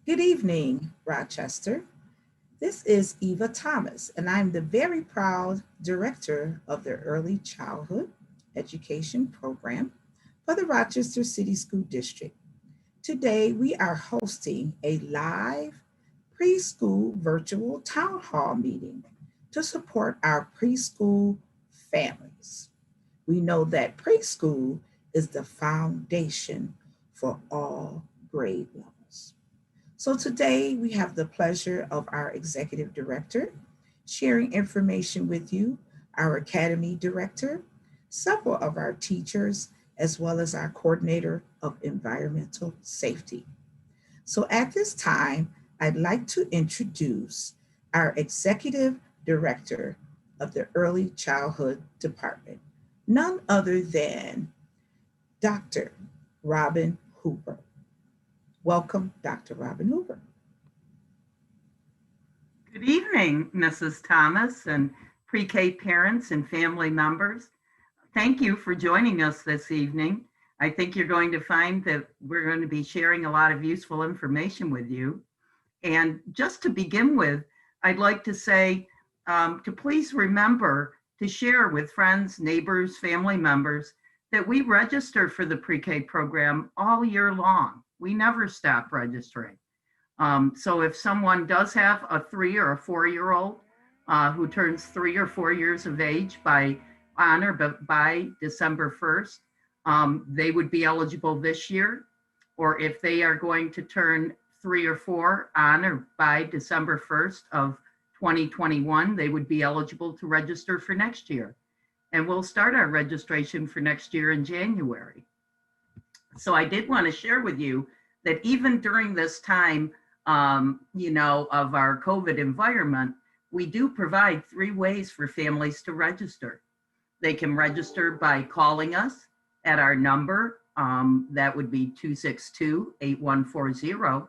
Good evening, Rochester. This is Eva Thomas, and I'm the very proud director of the Early Childhood Education Program for the Rochester City School District. Today, we are hosting a live preschool virtual town hall meeting to support our preschool families. We know that preschool is the foundation for all grade levels. So today we have the pleasure of our executive director sharing information with you, our academy director, several of our teachers, as well as our coordinator of environmental safety. So at this time, I'd like to introduce our executive director of the Early Childhood Department, none other than Dr. Robin Hooper. Welcome, Dr. Robin Hooper. Good evening, Mrs. Thomas and pre-K parents and family members. Thank you for joining us this evening. I think you're going to find that we're going to be sharing a lot of useful information with you. And just to begin with, I'd like to say to please remember to share with friends, neighbors, family members that we register for the pre-K program all year long. We never stop registering. So if someone does have a 3 or a 4-year-old who turns 3 or 4 years of age by December 1st, they would be eligible this year. Or if they are going to turn 3 or 4 on or by December 1st of 2021, they would be eligible to register for next year. And we'll start our registration for next year in January. So I did want to share with you that even during this time, of our COVID environment, we do provide 3 ways for families to register. They can register by calling us at our number, that would be 262-8140,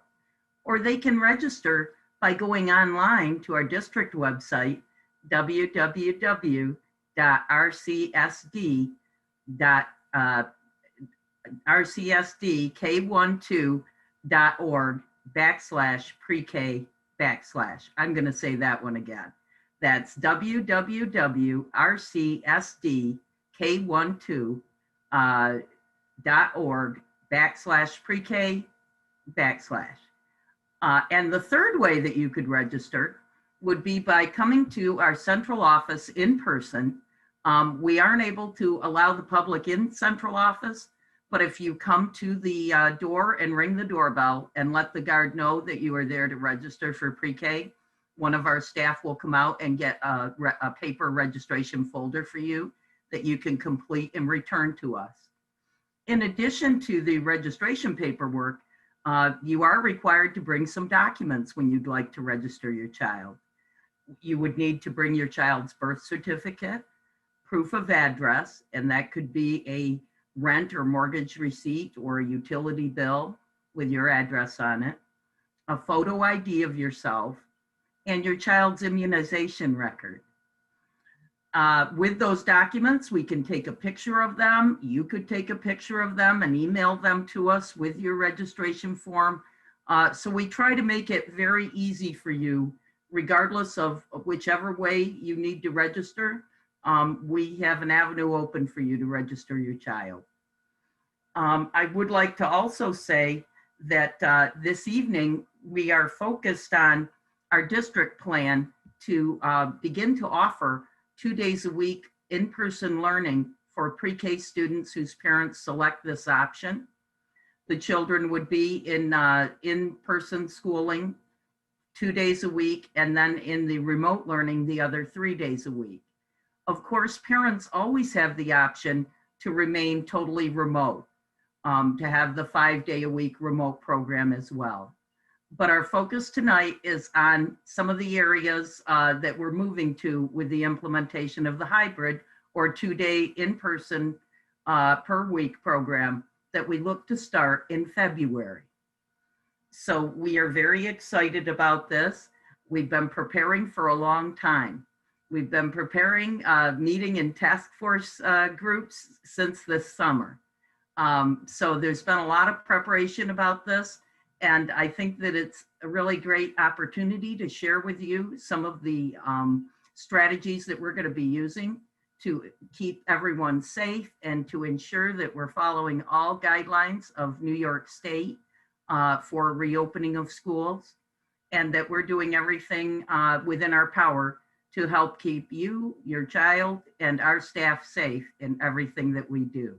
or they can register by going online to our district website, www.rcsdk12.org/pre-K/. I'm going to say that one again. That's www.rcsdk12.org/pre-K/. And the third way that you could register would be by coming to our central office in person. We aren't able to allow the public in central office, but if you come to the door and ring the doorbell and let the guard know that you are there to register for pre-K, one of our staff will come out and get a paper registration folder for you that you can complete and return to us. In addition to the registration paperwork, you are required to bring some documents when you'd like to register your child. You would need to bring your child's birth certificate, proof of address, and that could be a rent or mortgage receipt or a utility bill with your address on it, a photo ID of yourself, and your child's immunization record. With those documents, we can take a picture of them. You could take a picture of them and email them to us with your registration form. So we try to make it very easy for you, regardless of whichever way you need to register. We have an avenue open for you to register your child. I would like to also say that this evening we are focused on our district plan to begin to offer 2 days a week in-person learning for pre-K students whose parents select this option. The children would be in in-person schooling 2 days a week, and then in the remote learning the other 3 days a week. Of course, parents always have the option to remain totally remote, to have the 5-day-a-week remote program as well. But our focus tonight is on some of the areas that we're moving to with the implementation of the hybrid or 2-day in-person per week program that we look to start in February. So we are very excited about this. We've been preparing for a long time. We've been preparing meeting in task force groups since this summer. So there's been a lot of preparation about this. And I think that it's a really great opportunity to share with you some of the strategies that we're going to be using to keep everyone safe and to ensure that we're following all guidelines of New York State for reopening of schools, and that we're doing everything within our power to help keep you, your child, and our staff safe in everything that we do.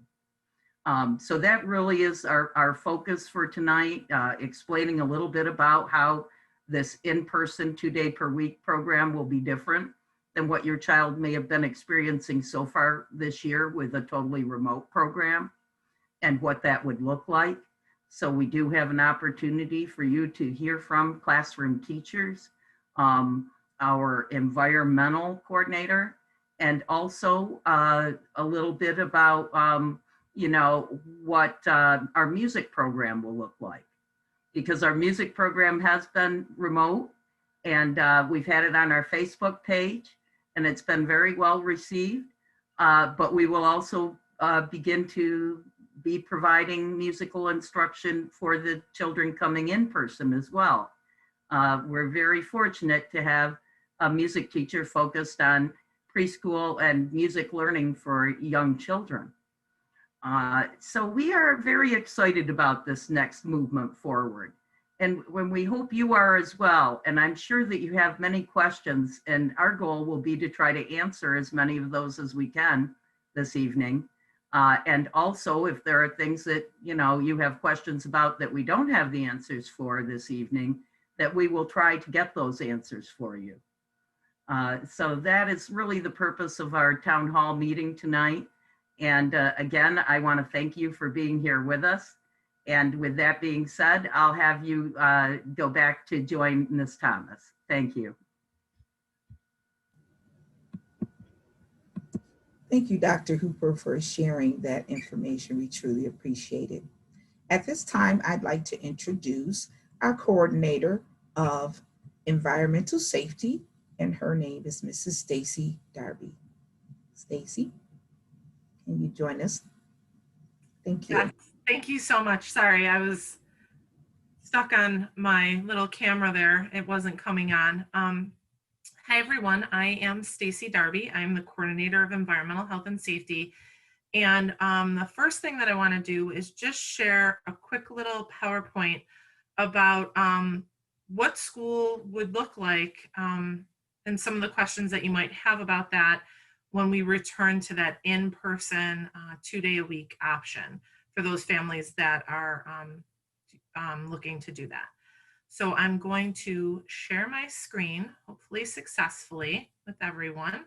So that really is our focus for tonight, explaining a little bit about how this in-person 2-day per week program will be different than what your child may have been experiencing so far this year with a totally remote program, and what that would look like. So we do have an opportunity for you to hear from classroom teachers, our environmental coordinator, and also a little bit about what our music program will look like, because our music program has been remote, and we've had it on our Facebook page, and it's been very well received. But we will also begin to be providing musical instruction for the children coming in person as well. We're very fortunate to have a music teacher focused on preschool and music learning for young children. So we are very excited about this next movement forward. And when we hope you are as well, and I'm sure that you have many questions, and our goal will be to try to answer as many of those as we can this evening. And also, if there are things that you have questions about that we don't have the answers for this evening, that we will try to get those answers for you. So that is really the purpose of our town hall meeting tonight. And again, I want to thank you for being here with us. And with that being said, I'll have you go back to join Ms. Thomas. Thank you. Thank you, Dr. Hooper, for sharing that information. We truly appreciate it. At this time, I'd like to introduce our coordinator of environmental safety, and her name is Mrs. Stacy Darby. Stacy, can you join us? Thank you. Yes, thank you so much. Sorry, I was stuck on my little camera there. It wasn't coming on. Hi, everyone. I am Stacy Darby. I'm the coordinator of environmental health and safety. And the first thing that I want to do is just share a quick little PowerPoint about what school would look like and some of the questions that you might have about that when we return to that in-person 2-day-a-week option for those families that are looking to do that. So I'm going to share my screen, hopefully successfully, with everyone.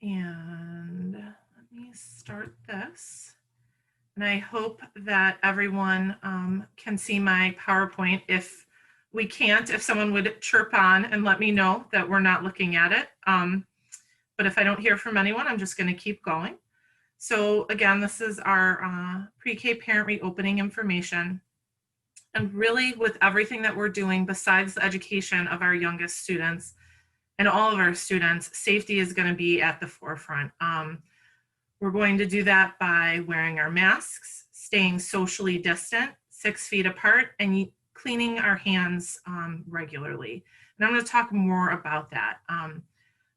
And let me start this. And I hope that everyone can see my PowerPoint. If we can't, if someone would chirp on and let me know that we're not looking at it. But if I don't hear from anyone, I'm just going to keep going. So again, this is our pre-K parent reopening information. And really with everything that we're doing besides the education of our youngest students and all of our students, safety is going to be at the forefront. We're going to do that by wearing our masks, staying socially distant, 6 feet apart, and cleaning our hands regularly. And I'm going to talk more about that.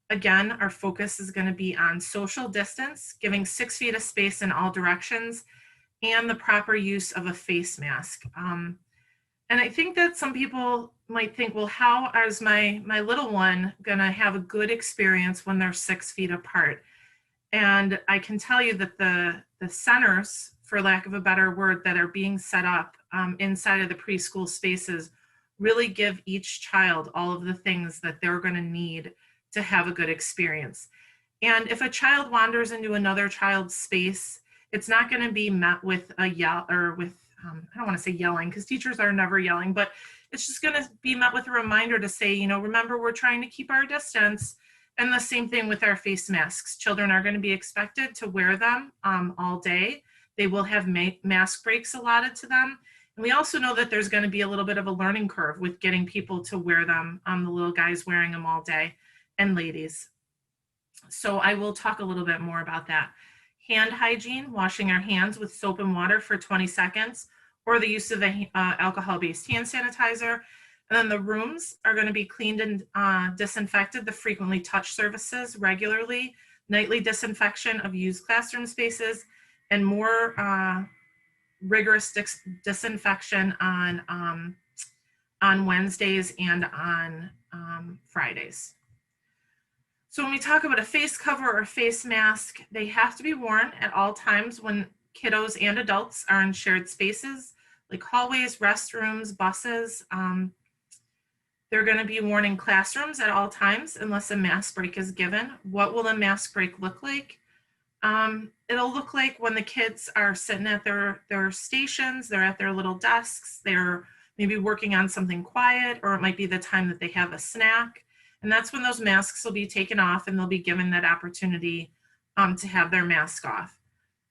Again, our focus is going to be on social distance, giving 6 feet of space in all directions, and the proper use of a face mask. And I think that some people might think, well, how is my little one going to have a good experience when they're 6 feet apart? And I can tell you that the centers, for lack of a better word, that are being set up inside of the preschool spaces really give each child all of the things that they're going to need to have a good experience. And if a child wanders into another child's space, it's not going to be met with a yell or with, I don't want to say yelling because teachers are never yelling, but it's just going to be met with a reminder to say, remember, we're trying to keep our distance. And the same thing with our face masks. Children are going to be expected to wear them all day. They will have mask breaks allotted to them. And we also know that there's going to be a little bit of a learning curve with getting people to wear them, the little guys wearing them all day, and ladies. So I will talk a little bit more about that. hand hygiene, washing our hands with soap and water for 20 seconds, or the use of a alcohol-based hand sanitizer. And then the rooms are going to be cleaned and disinfected, the frequently touched surfaces regularly, nightly disinfection of used classroom spaces, and more rigorous disinfection on Wednesdays and on Fridays. So when we talk about a face cover or a face mask, they have to be worn at all times when kiddos and adults are in shared spaces like hallways, restrooms, buses. They're going to be worn in classrooms at all times unless a mask break is given. What will a mask break look like? It'll look like when the kids are sitting at their stations, they're at their little desks, they're maybe working on something quiet, or it might be the time that they have a snack. And that's when those masks will be taken off and they'll be given that opportunity to have their mask off.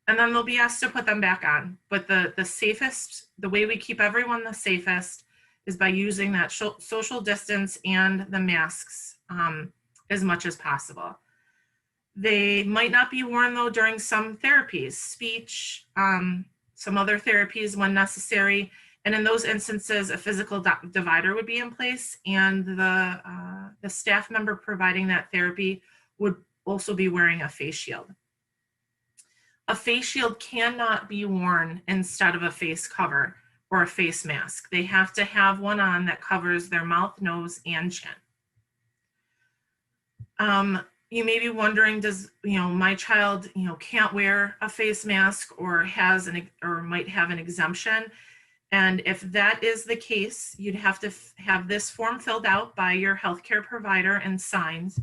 And then they'll be asked to put them back on. But the safest, the way we keep everyone the safest is by using that social distance and the masks as much as possible. They might not be worn though during some therapies, speech, some other therapies when necessary. And in those instances, a physical divider would be in place, and the staff member providing that therapy would also be wearing a face shield. A face shield cannot be worn instead of a face cover or a face mask. They have to have one on that covers their mouth, nose, and chin. You may be wondering, does, my child, can't wear a face mask or might have an exemption? And if that is the case, you'd have to have this form filled out by your healthcare provider and signed,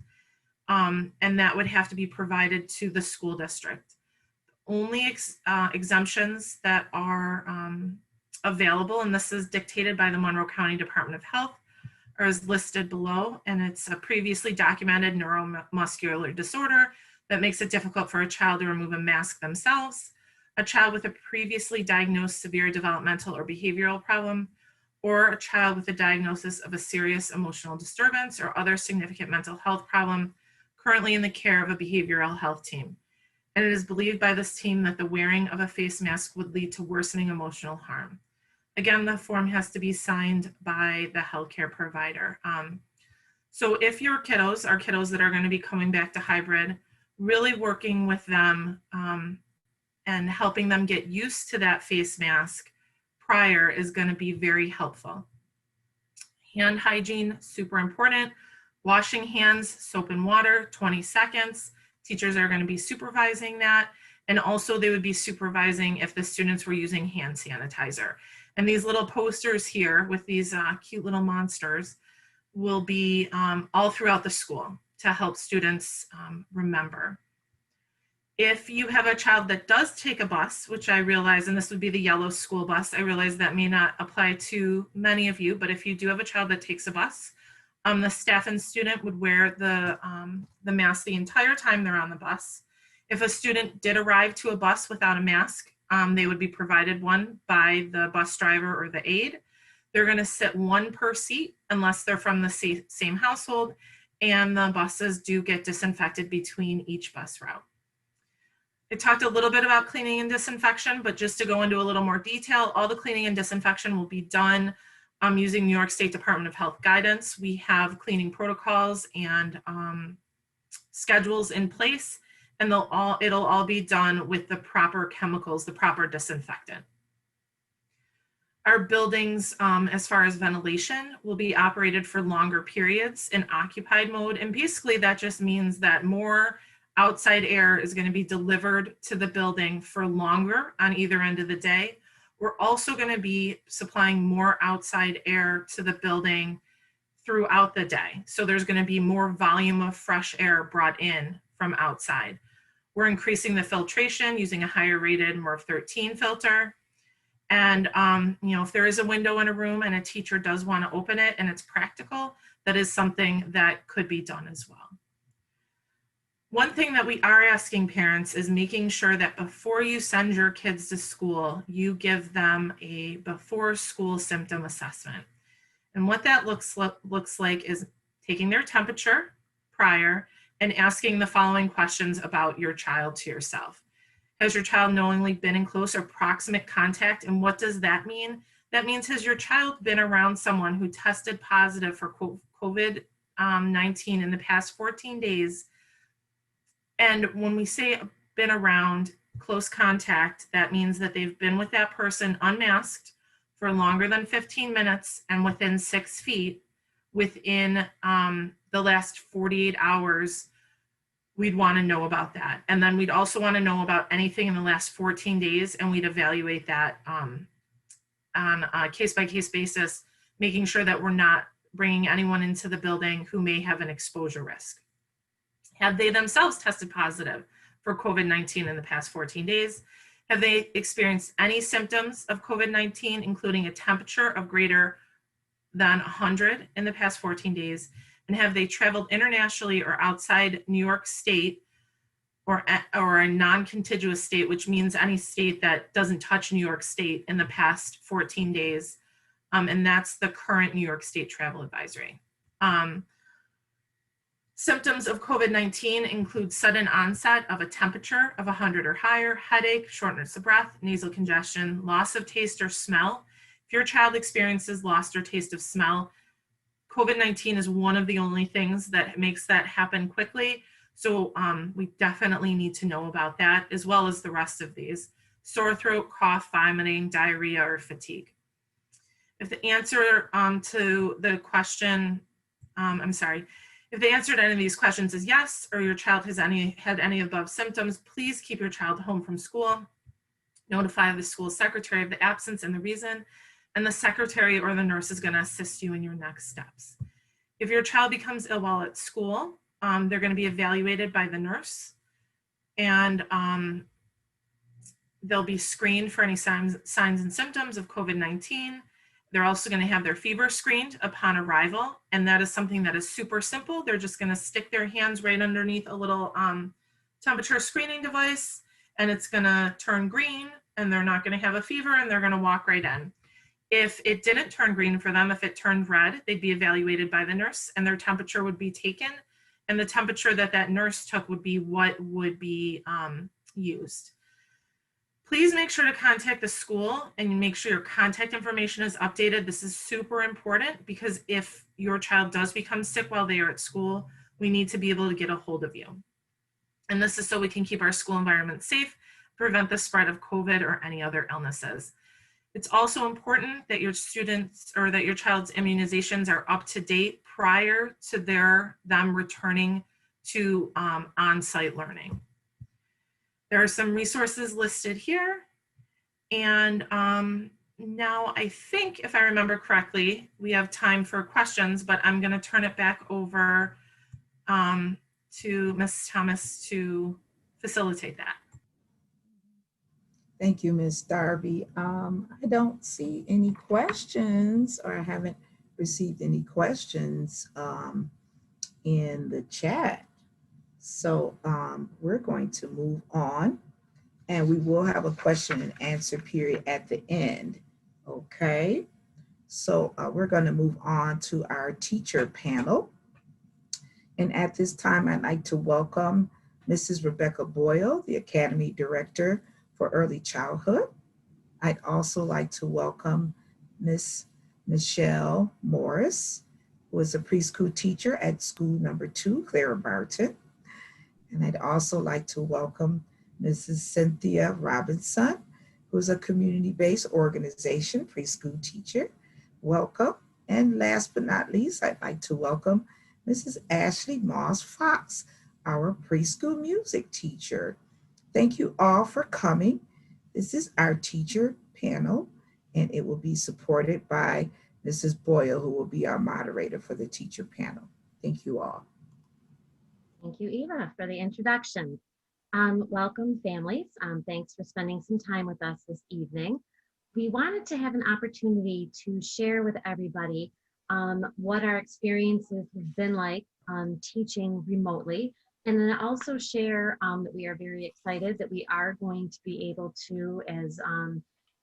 and that would have to be provided to the school district. Only exemptions that are available, and this is dictated by the Monroe County Department of Health, are as listed below, and it's a previously documented neuromuscular disorder that makes it difficult for a child to remove a mask themselves, a child with a previously diagnosed severe developmental or behavioral problem, or a child with a diagnosis of a serious emotional disturbance or other significant mental health problem currently in the care of a behavioral health team. And it is believed by this team that the wearing of a face mask would lead to worsening emotional harm. Again, the form has to be signed by the healthcare provider. So if your kiddos are kiddos that are going to be coming back to hybrid, really working with them and helping them get used to that face mask prior is going to be very helpful. Hand hygiene, super important. Washing hands, soap and water, 20 seconds. Teachers are going to be supervising that. And also they would be supervising if the students were using hand sanitizer. And these little posters here with these cute little monsters will be all throughout the school to help students remember. If you have a child that does take a bus, which I realize, and this would be the yellow school bus, I realize that may not apply to many of you, but if you do have a child that takes a bus, the staff and student would wear the mask the entire time they're on the bus. If a student did arrive to a bus without a mask, they would be provided one by the bus driver or the aide. They're going to sit one per seat unless they're from the same household, and the buses do get disinfected between each bus route. I talked a little bit about cleaning and disinfection, but just to go into a little more detail, all the cleaning and disinfection will be done using New York State Department of Health guidance. We have cleaning protocols and schedules in place, and it'll all be done with the proper chemicals, the proper disinfectant. Our buildings, as far as ventilation, will be operated for longer periods in occupied mode. And basically that just means that more outside air is going to be delivered to the building for longer on either end of the day. We're also going to be supplying more outside air to the building throughout the day. So there's going to be more volume of fresh air brought in from outside. We're increasing the filtration using a higher rated MERV 13 filter. And if there is a window in a room and a teacher does want to open it and it's practical, that is something that could be done as well. One thing that we are asking parents is making sure that before you send your kids to school, you give them a before school symptom assessment. And what that looks like is taking their temperature prior and asking the following questions about your child to yourself. Has your child knowingly been in close or proximate contact? And what does that mean? That means, has your child been around someone who tested positive for COVID-19 in the past 14 days? And when we say been around, close contact, that means that they've been with that person unmasked for longer than 15 minutes and within 6 feet within the last 48 hours. We'd want to know about that. And then we'd also want to know about anything in the last 14 days, and we'd evaluate that on a case-by-case basis, making sure that we're not bringing anyone into the building who may have an exposure risk. Have they themselves tested positive for COVID-19 in the past 14 days? Have they experienced any symptoms of COVID-19, including a temperature of greater than 100 in the past 14 days? And have they traveled internationally or outside New York State or a non-contiguous state, which means any state that doesn't touch New York State in the past 14 days? And that's the current New York State travel advisory. Symptoms of COVID-19 include sudden onset of a temperature of 100 or higher, headache, shortness of breath, nasal congestion, loss of taste or smell. If your child experiences loss or taste of smell, COVID-19 is one of the only things that makes that happen quickly. So we definitely need to know about that, as well as the rest of these: sore throat, cough, vomiting, diarrhea, or fatigue. If the answer to the question, if the answer to any of these questions is yes, or your child has had any above symptoms, please keep your child home from school. Notify the school secretary of the absence and the reason, and the secretary or the nurse is going to assist you in your next steps. If your child becomes ill while at school, they're going to be evaluated by the nurse, and they'll be screened for any signs and symptoms of COVID-19. They're also going to have their fever screened upon arrival, and that is something that is super simple. They're just going to stick their hands right underneath a little temperature screening device, and it's going to turn green, and they're not going to have a fever, and they're going to walk right in. If it didn't turn green for them, if it turned red, they'd be evaluated by the nurse, and their temperature would be taken, and the temperature that nurse took would be what would be used. Please make sure to contact the school and make sure your contact information is updated. This is super important because if your child does become sick while they are at school, we need to be able to get a hold of you. And this is so we can keep our school environment safe, prevent the spread of COVID or any other illnesses. It's also important that your students or that your child's immunizations are up to date prior to them returning to on-site learning. There are some resources listed here. And now I think, if I remember correctly, we have time for questions, but I'm going to turn it back over to Ms. Thomas to facilitate that. Thank you, Ms. Darby. I don't see any questions, or I haven't received any questions in the chat. So we're going to move on, and we will have a question and answer period at the end. Okay, so we're going to move on to our teacher panel. And at this time, I'd like to welcome Mrs. Rebecca Boyle, the Academy Director for Early Childhood. I'd also like to welcome Miss Michelle Morris, who is a preschool teacher at school number 2, Clara Barton. And I'd also like to welcome Mrs. Cynthia Robinson, who is a community-based organization preschool teacher. Welcome. And last but not least, I'd like to welcome Mrs. Ashley Moss Fox, our preschool music teacher. Thank you all for coming. This is our teacher panel, and it will be supported by Mrs. Boyle, who will be our moderator for the teacher panel. Thank you all. Thank you, Eva, for the introduction. Welcome, families. Thanks for spending some time with us this evening. We wanted to have an opportunity to share with everybody what our experiences have been like teaching remotely, and then also share that we are very excited that we are going to be able to, as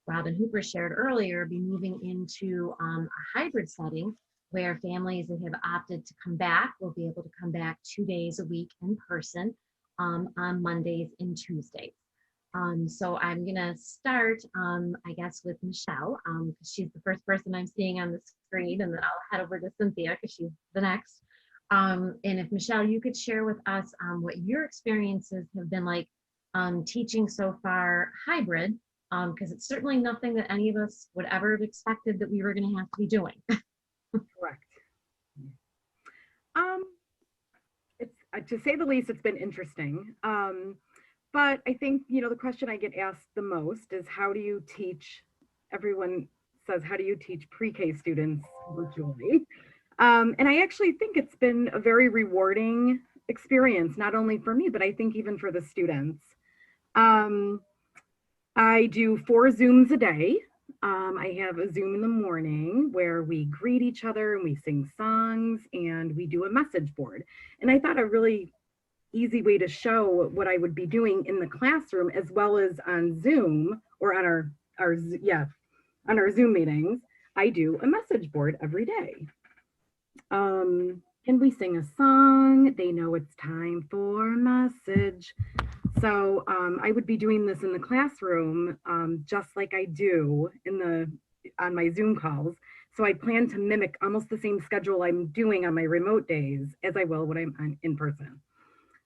Robin Hooper shared earlier, be moving into a hybrid setting where families that have opted to come back will be able to come back 2 days a week in person on Mondays and Tuesdays. So I'm gonna start, I guess, with Michelle, because she's the first person I'm seeing on the screen, and then I'll head over to Cynthia because she's the next. And if Michelle, you could share with us what your experiences have been like teaching so far hybrid, because it's certainly nothing that any of us would ever have expected that we were going to have to be doing. Correct. It's to say the least, it's been interesting. But I think, the question I get asked the most is, how do you teach? Everyone says, how do you teach pre-K students virtually? And I actually think it's been a very rewarding experience, not only for me, but I think even for the students. I do 4 Zooms a day. I have a Zoom in the morning where we greet each other and we sing songs and we do a message board. And I thought a really easy way to show what I would be doing in the classroom as well as on Zoom or on our Zoom meetings, I do a message board every day. And we sing a song. They know it's time for a message. So I would be doing this in the classroom, just like I do on my Zoom calls. So I plan to mimic almost the same schedule I'm doing on my remote days as I will when I'm in person.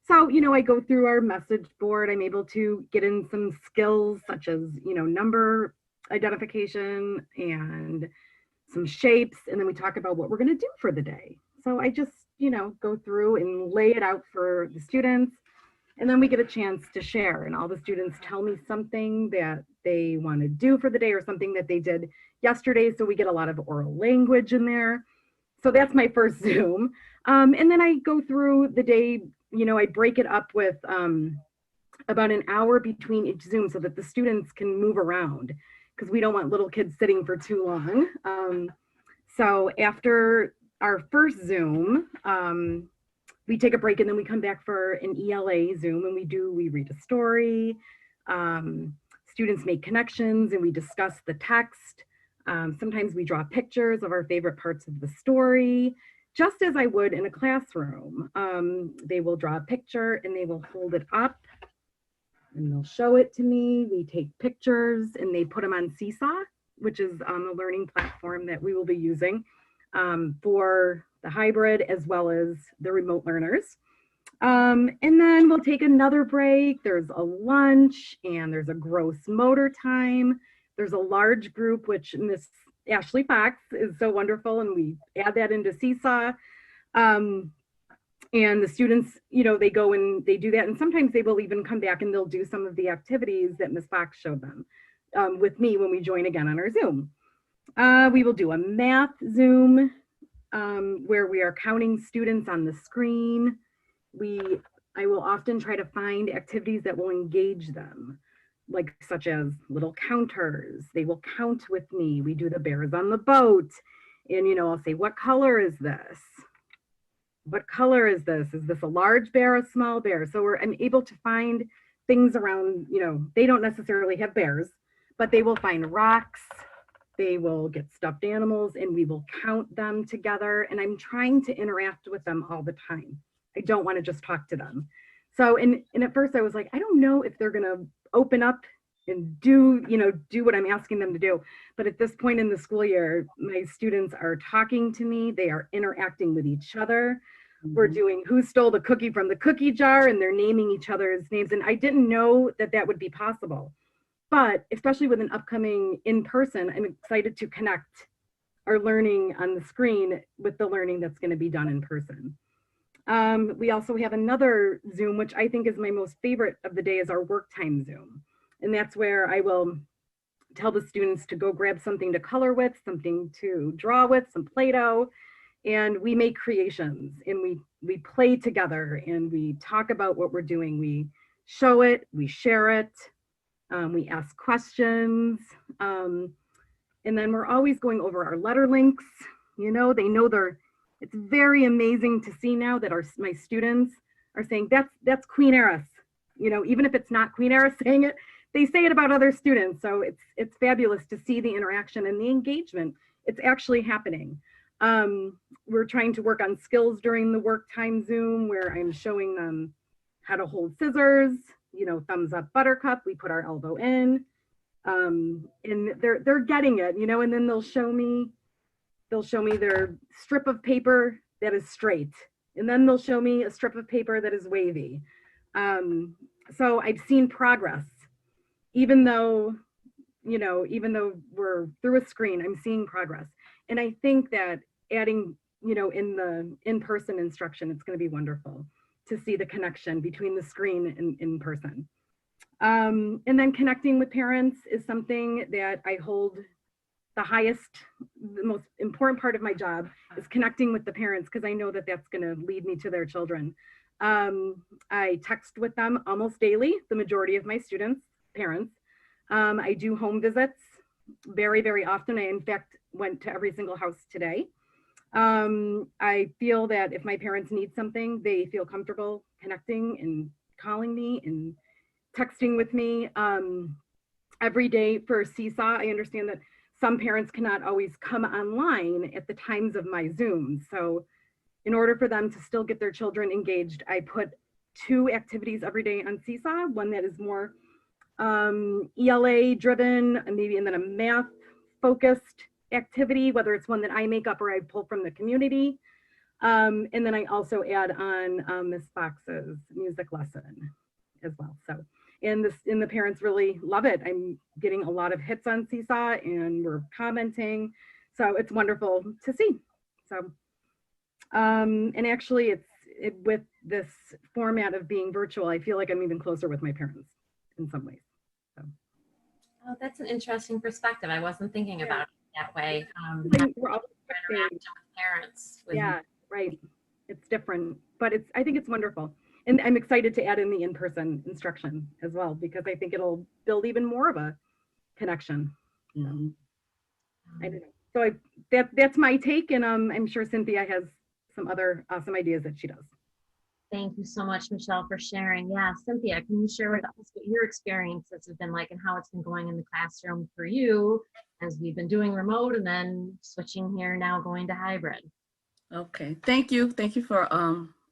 So, I go through our message board. I'm able to get in some skills such as, number identification and some shapes. And then we talk about what we're going to do for the day. So I just, go through and lay it out for the students. And then we get a chance to share, and all the students tell me something that they want to do for the day or something that they did yesterday. So we get a lot of oral language in there. So that's my first Zoom. And then I go through the day, I break it up with about an hour between each Zoom so that the students can move around, because we don't want little kids sitting for too long. So after our first Zoom, we take a break and then we come back for an ELA Zoom and we read a story. Students make connections and we discuss the text. Sometimes we draw pictures of our favorite parts of the story, just as I would in a classroom. They will draw a picture and they will hold it up and they'll show it to me. We take pictures and they put them on Seesaw, which is a learning platform that we will be using for the hybrid as well as the remote learners. And then we'll take another break. There's a lunch and there's a gross motor time. There's a large group, which Miss Ashley Fox is so wonderful, and we add that into Seesaw. And the students, they go and they do that. And sometimes they will even come back and they'll do some of the activities that Miss Fox showed them with me when we join again on our Zoom. We will do a math Zoom where we are counting students on the screen. I will often try to find activities that will engage them, like such as little counters. They will count with me. We do the bears on the boat. And, I'll say, what color is this? What color is this? Is this a large bear, a small bear? So I'm able to find things around, they don't necessarily have bears, but they will find rocks. They will get stuffed animals and we will count them together. And I'm trying to interact with them all the time. I don't want to just talk to them. So, and at first I was like, I don't know if they're going to open up and do what I'm asking them to do. But at this point in the school year, my students are talking to me. They are interacting with each other. Mm-hmm. We're doing who stole the cookie from the cookie jar, and they're naming each other's names. And I didn't know that would be possible. But especially with an upcoming in-person, I'm excited to connect our learning on the screen with the learning that's going to be done in person. We also have another Zoom, which I think is my most favorite of the day, is our work time Zoom. And that's where I will tell the students to go grab something to color with, something to draw with, some Play-Doh, and we make creations and we play together and we talk about what we're doing. We show it, we share it. We ask questions, and then we're always going over our letter links. They know it's very amazing to see now that my students are saying, that's Queen Eris. Even if it's not Queen Eris saying it, they say it about other students. So it's fabulous to see the interaction and the engagement. It's actually happening. We're trying to work on skills during the work time Zoom where I'm showing them how to hold scissors, thumbs up buttercup, we put our elbow in, and they're getting it, and then they'll show me their strip of paper that is straight, and then they'll show me a strip of paper that is wavy. So I've seen progress, even though we're through a screen, I'm seeing progress. And I think that adding, in the in-person instruction, it's going to be wonderful to see the connection between the screen and in person. And then connecting with parents is something that I hold the most important part of my job, is connecting with the parents, because I know that that's going to lead me to their children. I text with them almost daily, the majority of my students' parents. I do home visits very, very often. I, in fact, went to every single house today. I feel that if my parents need something, they feel comfortable connecting and calling me and texting with me. Every day for Seesaw, I understand that some parents cannot always come online at the times of my Zoom. So in order for them to still get their children engaged, I put 2 activities every day on Seesaw, one that is more ELA driven, and then a math focused activity, whether it's one that I make up or I pull from the community. And then I also add on Miss Fox's music lesson as well. So, and the parents really love it. I'm getting a lot of hits on Seesaw, and we're commenting. So it's wonderful to see. So, and actually with this format of being virtual, I feel like I'm even closer with my parents in some ways. So. Oh, that's an interesting perspective. I wasn't thinking about it that way. We're all interact with parents. Yeah, right. It's different, but I think it's wonderful. And I'm excited to add in the in-person instruction as well, because I think it'll build even more of a connection. Mm-hmm. I don't know. So that's my take, and I'm sure Cynthia has some other awesome ideas that she does. Thank you so much, Michelle, for sharing. Yeah, Cynthia, can you share with us what your experiences have been like and how it's been going in the classroom for you as we've been doing remote and then switching here now going to hybrid? Okay, thank you. Thank you for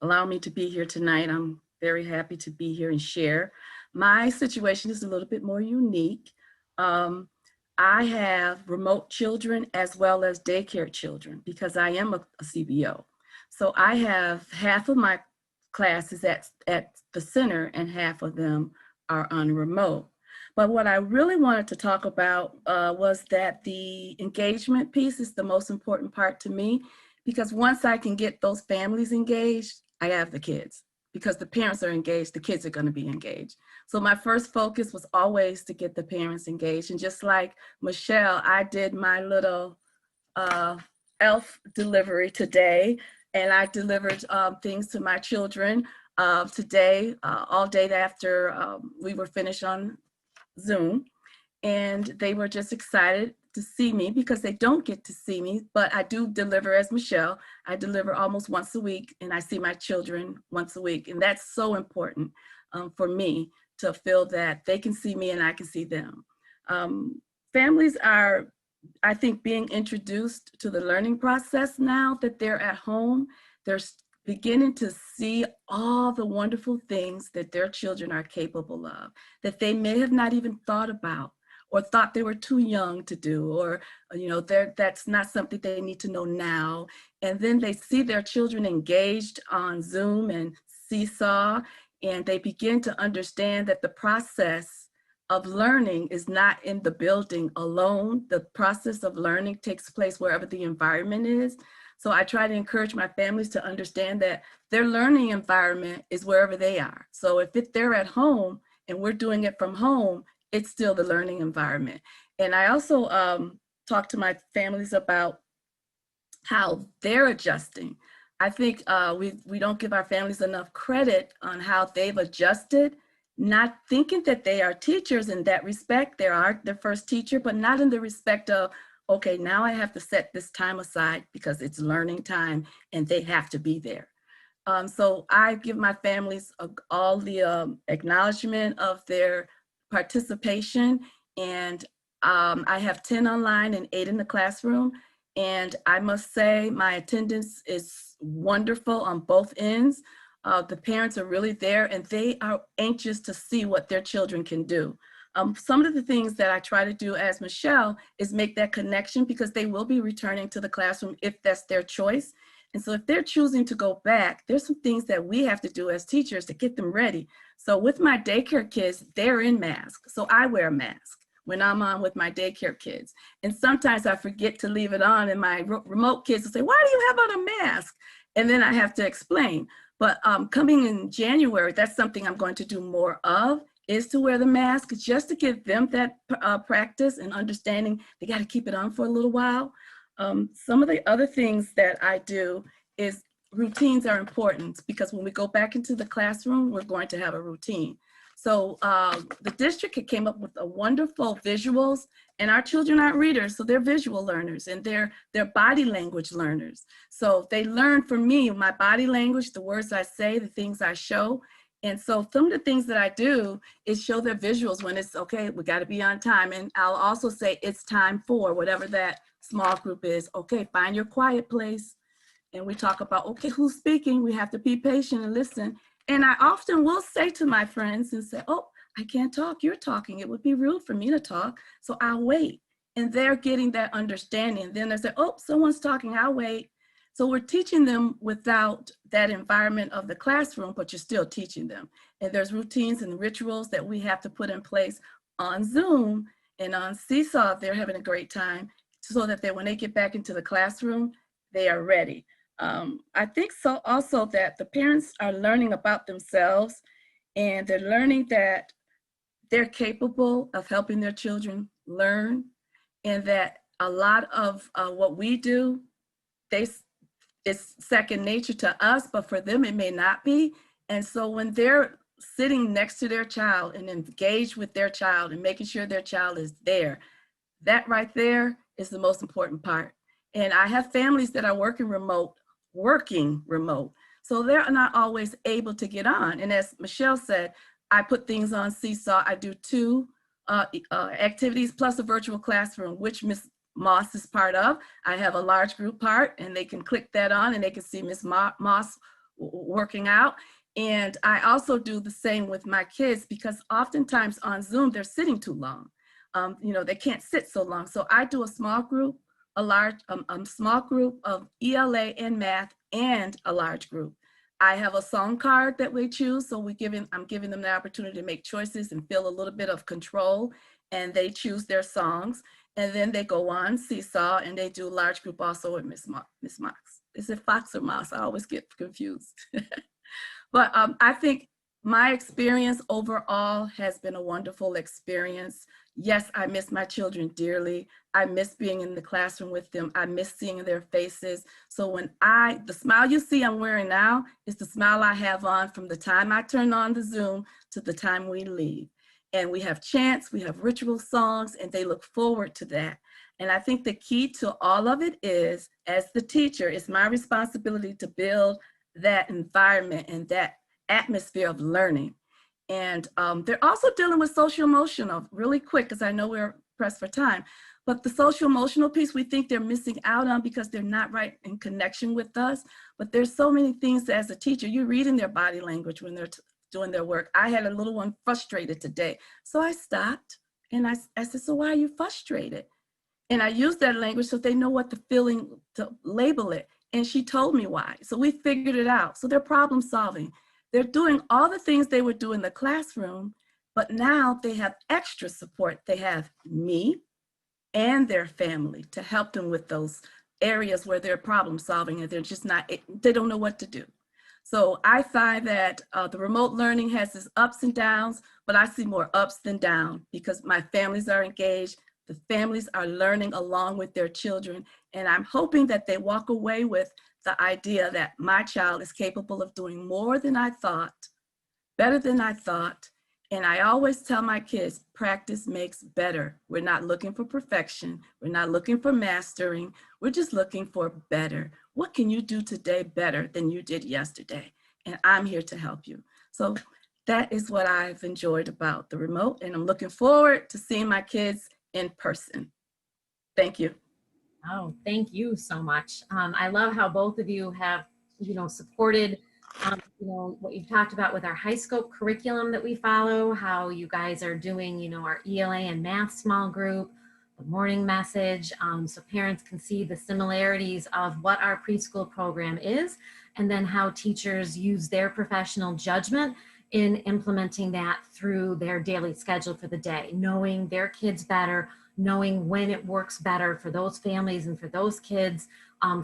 allowing me to be here tonight. I'm very happy to be here and share. My situation is a little bit more unique. I have remote children as well as daycare children because I am a CBO. So I have half of my classes at the center and half of them are on remote. But what I really wanted to talk about was that the engagement piece is the most important part to me, because once I can get those families engaged, I have the kids. Because the parents are engaged, the kids are going to be engaged. So my first focus was always to get the parents engaged. And just like Michelle, I did my little elf delivery today, and I delivered things to my children today, all day after we were finished on Zoom. And they were just excited to see me because they don't get to see me, but I do deliver as Michelle. I deliver almost once a week, and I see my children once a week. And that's so important for me to feel that they can see me and I can see them. Families are, I think, being introduced to the learning process now that they're at home. They're beginning to see all the wonderful things that their children are capable of, that they may have not even thought about, or thought they were too young to do, or that's not something they need to know now. And then they see their children engaged on Zoom and Seesaw, and they begin to understand that the process of learning is not in the building alone. The process of learning takes place wherever the environment is. So I try to encourage my families to understand that their learning environment is wherever they are. So if they're at home and we're doing it from home, it's still the learning environment. And I also talk to my families about how they're adjusting. I think we don't give our families enough credit on how they've adjusted, not thinking that they are teachers in that respect. They are their first teacher, but not in the respect of, okay, now I have to set this time aside because it's learning time and they have to be there. So I give my families all the acknowledgement of their participation, and I have 10 online and 8 in the classroom, and I must say my attendance is wonderful on both ends. The parents are really there and they are anxious to see what their children can do. Some of the things that I try to do as Michelle is make that connection, because they will be returning to the classroom if that's their choice. And so if they're choosing to go back, there's some things that we have to do as teachers to get them ready. So with my daycare kids, they're in masks. So I wear a mask when I'm on with my daycare kids. And sometimes I forget to leave it on and my remote kids will say, why do you have on a mask? And then I have to explain. But coming in January, that's something I'm going to do more of, is to wear the mask, just to give them that practice and understanding they got to keep it on for a little while. Some of the other things that I do is routines are important, because when we go back into the classroom, we're going to have a routine. So the district came up with a wonderful visuals, and our children aren't readers, so they're visual learners and they're body language learners. So they learn from me, my body language, the words I say, the things I show. And so some of the things that I do is show their visuals when it's okay, we got to be on time. And I'll also say it's time for whatever that small group is. Okay, find your quiet place. And we talk about, okay, who's speaking? We have to be patient and listen. And I often will say to my friends and say, oh, I can't talk, you're talking. It would be rude for me to talk, so I'll wait. And they're getting that understanding. Then they say, oh, someone's talking, I'll wait. So we're teaching them without that environment of the classroom, but you're still teaching them. And there's routines and rituals that we have to put in place on Zoom and on Seesaw. They're having a great time, so that when they get back into the classroom, they are ready. I think so also that the parents are learning about themselves, and they're learning that they're capable of helping their children learn, and that a lot of what we do, it's second nature to us, but for them it may not be. And so when they're sitting next to their child and engaged with their child and making sure their child is there, that right there is the most important part. And I have families that are working remote. So they're not always able to get on. And as Michelle said, I put things on Seesaw. I do 2 activities plus a virtual classroom, which Ms. Moss is part of. I have a large group part, and they can click that on and they can see Ms. Moss working out. And I also do the same with my kids, because oftentimes on Zoom, they're sitting too long. They can't sit so long. So I do a small group, a small group of ELA and math, and a large group. I have a song card that we choose. So I'm giving them the opportunity to make choices and feel a little bit of control, and they choose their songs. And then they go on Seesaw and they do a large group also with Miss Mox. Is it Fox or Mouse? I always get confused. But I think my experience overall has been a wonderful experience. Yes, I miss my children dearly. I miss being in the classroom with them. I miss seeing their faces. So the smile you see I'm wearing now is the smile I have on from the time I turn on the Zoom to the time we leave. And we have chants, we have ritual songs, and they look forward to that. And I think the key to all of it is, as the teacher, it's my responsibility to build that environment and that atmosphere of learning. And they're also dealing with social emotional really quick, because I know we're pressed for time. But the social emotional piece, we think they're missing out on because they're not right in connection with us. But there's so many things that as a teacher, you read in their body language when they're doing their work. I had a little one frustrated today. So I stopped and I said, so why are you frustrated? And I used that language so they know what the feeling to label it. And she told me why. So we figured it out. So they're problem solving. They're doing all the things they would do in the classroom, but now they have extra support. They have me and their family to help them with those areas where they're problem solving and they're just not, they don't know what to do. So I find that the remote learning has its ups and downs, but I see more ups than downs because my families are engaged. The families are learning along with their children. And I'm hoping that they walk away with the idea that my child is capable of doing more than I thought, better than I thought. And I always tell my kids, practice makes better. We're not looking for perfection. We're not looking for mastering. We're just looking for better. What can you do today better than you did yesterday? And I'm here to help you. So that is what I've enjoyed about the remote. And I'm looking forward to seeing my kids in person. Thank you. Oh, thank you so much. I love how both of you have, supported What you've talked about with our high scope curriculum that we follow, how you guys are doing, our ELA and math small group, the morning message, so parents can see the similarities of what our preschool program is, and then how teachers use their professional judgment in implementing that through their daily schedule for the day, knowing their kids better, knowing when it works better for those families and for those kids,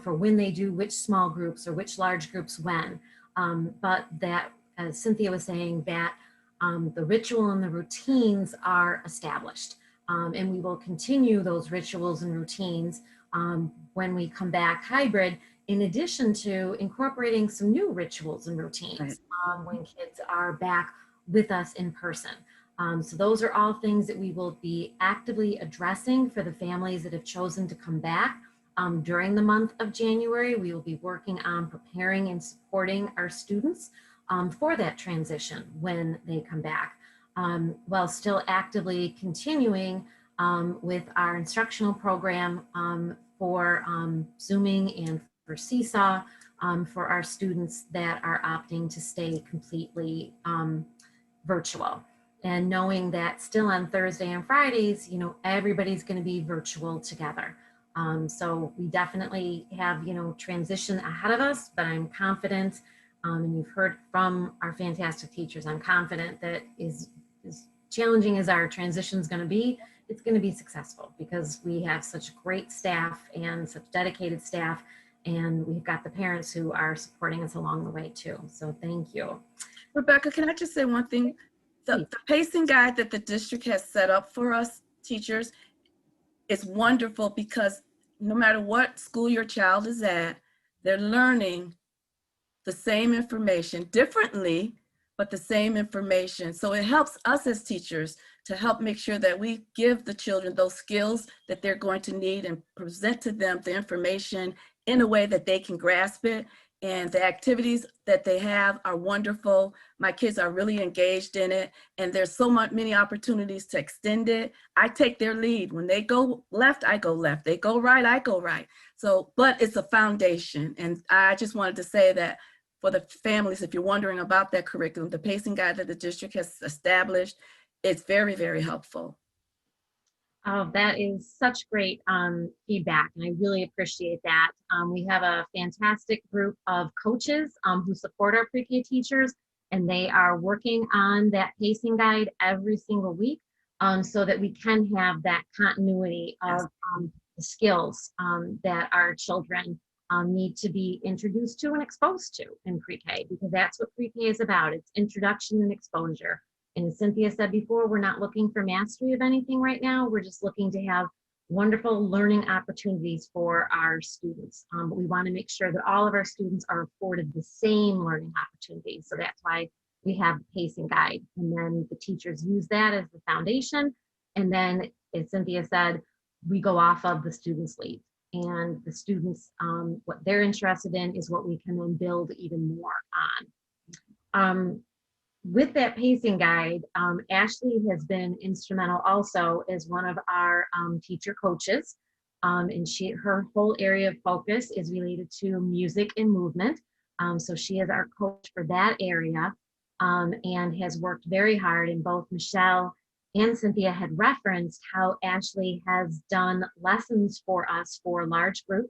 for when they do which small groups or which large groups when. But that, as Cynthia was saying, that the ritual and the routines are established. And we will continue those rituals and routines when we come back hybrid, in addition to incorporating some new rituals and routines when kids are back with us in person. So those are all things that we will be actively addressing for the families that have chosen to come back. During the month of January, we will be working on preparing and supporting our students for that transition when they come back, while still actively continuing with our instructional program for Zooming and for Seesaw for our students that are opting to stay completely virtual. And knowing that still on Thursday and Fridays, everybody's going to be virtual together. So we definitely have, transition ahead of us, but I'm confident, and you've heard from our fantastic teachers, I'm confident that as challenging as our transition is going to be, it's going to be successful because we have such great staff and such dedicated staff, and we've got the parents who are supporting us along the way too. So thank you. Rebecca, can I just say one thing? The pacing guide that the district has set up for us teachers is wonderful because no matter what school your child is at, they're learning the same information differently, but the same information. So it helps us as teachers to help make sure that we give the children those skills that they're going to need and present to them the information in a way that they can grasp it. And the activities that they have are wonderful. My kids are really engaged in it, and there's so many opportunities to extend it. I take their lead. When they go left, I go left. They go right, I go right. So, but it's a foundation. And I just wanted to say that for the families, if you're wondering about that curriculum, the pacing guide that the district has established, it's very, very helpful. Oh, that is such great feedback, and I really appreciate that. We have a fantastic group of coaches who support our pre-K teachers, and they are working on that pacing guide every single week so that we can have that continuity of the skills that our children need to be introduced to and exposed to in pre-K, because that's what pre-K is about. It's introduction and exposure. And as Cynthia said before, we're not looking for mastery of anything right now. We're just looking to have wonderful learning opportunities for our students. But we want to make sure that all of our students are afforded the same learning opportunities. So that's why we have the pacing guide. And then the teachers use that as the foundation. And then, as Cynthia said, we go off of the students' lead. And the students, what they're interested in is what we can then build even more on. With that pacing guide, Ashley has been instrumental also as one of our teacher coaches. And her whole area of focus is related to music and movement. So she is our coach for that area and has worked very hard. And both Michelle and Cynthia had referenced how Ashley has done lessons for us for large group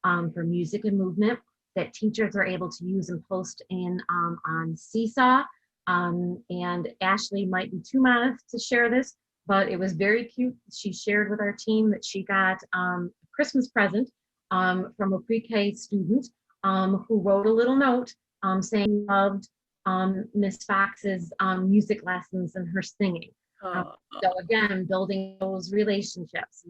for music and movement that teachers are able to use and post in on Seesaw. And Ashley might be too modest to share this, but it was very cute. She shared with our team that she got a Christmas present from a pre-K student who wrote a little note saying he loved Miss Fox's music lessons and her singing. So again, building those relationships.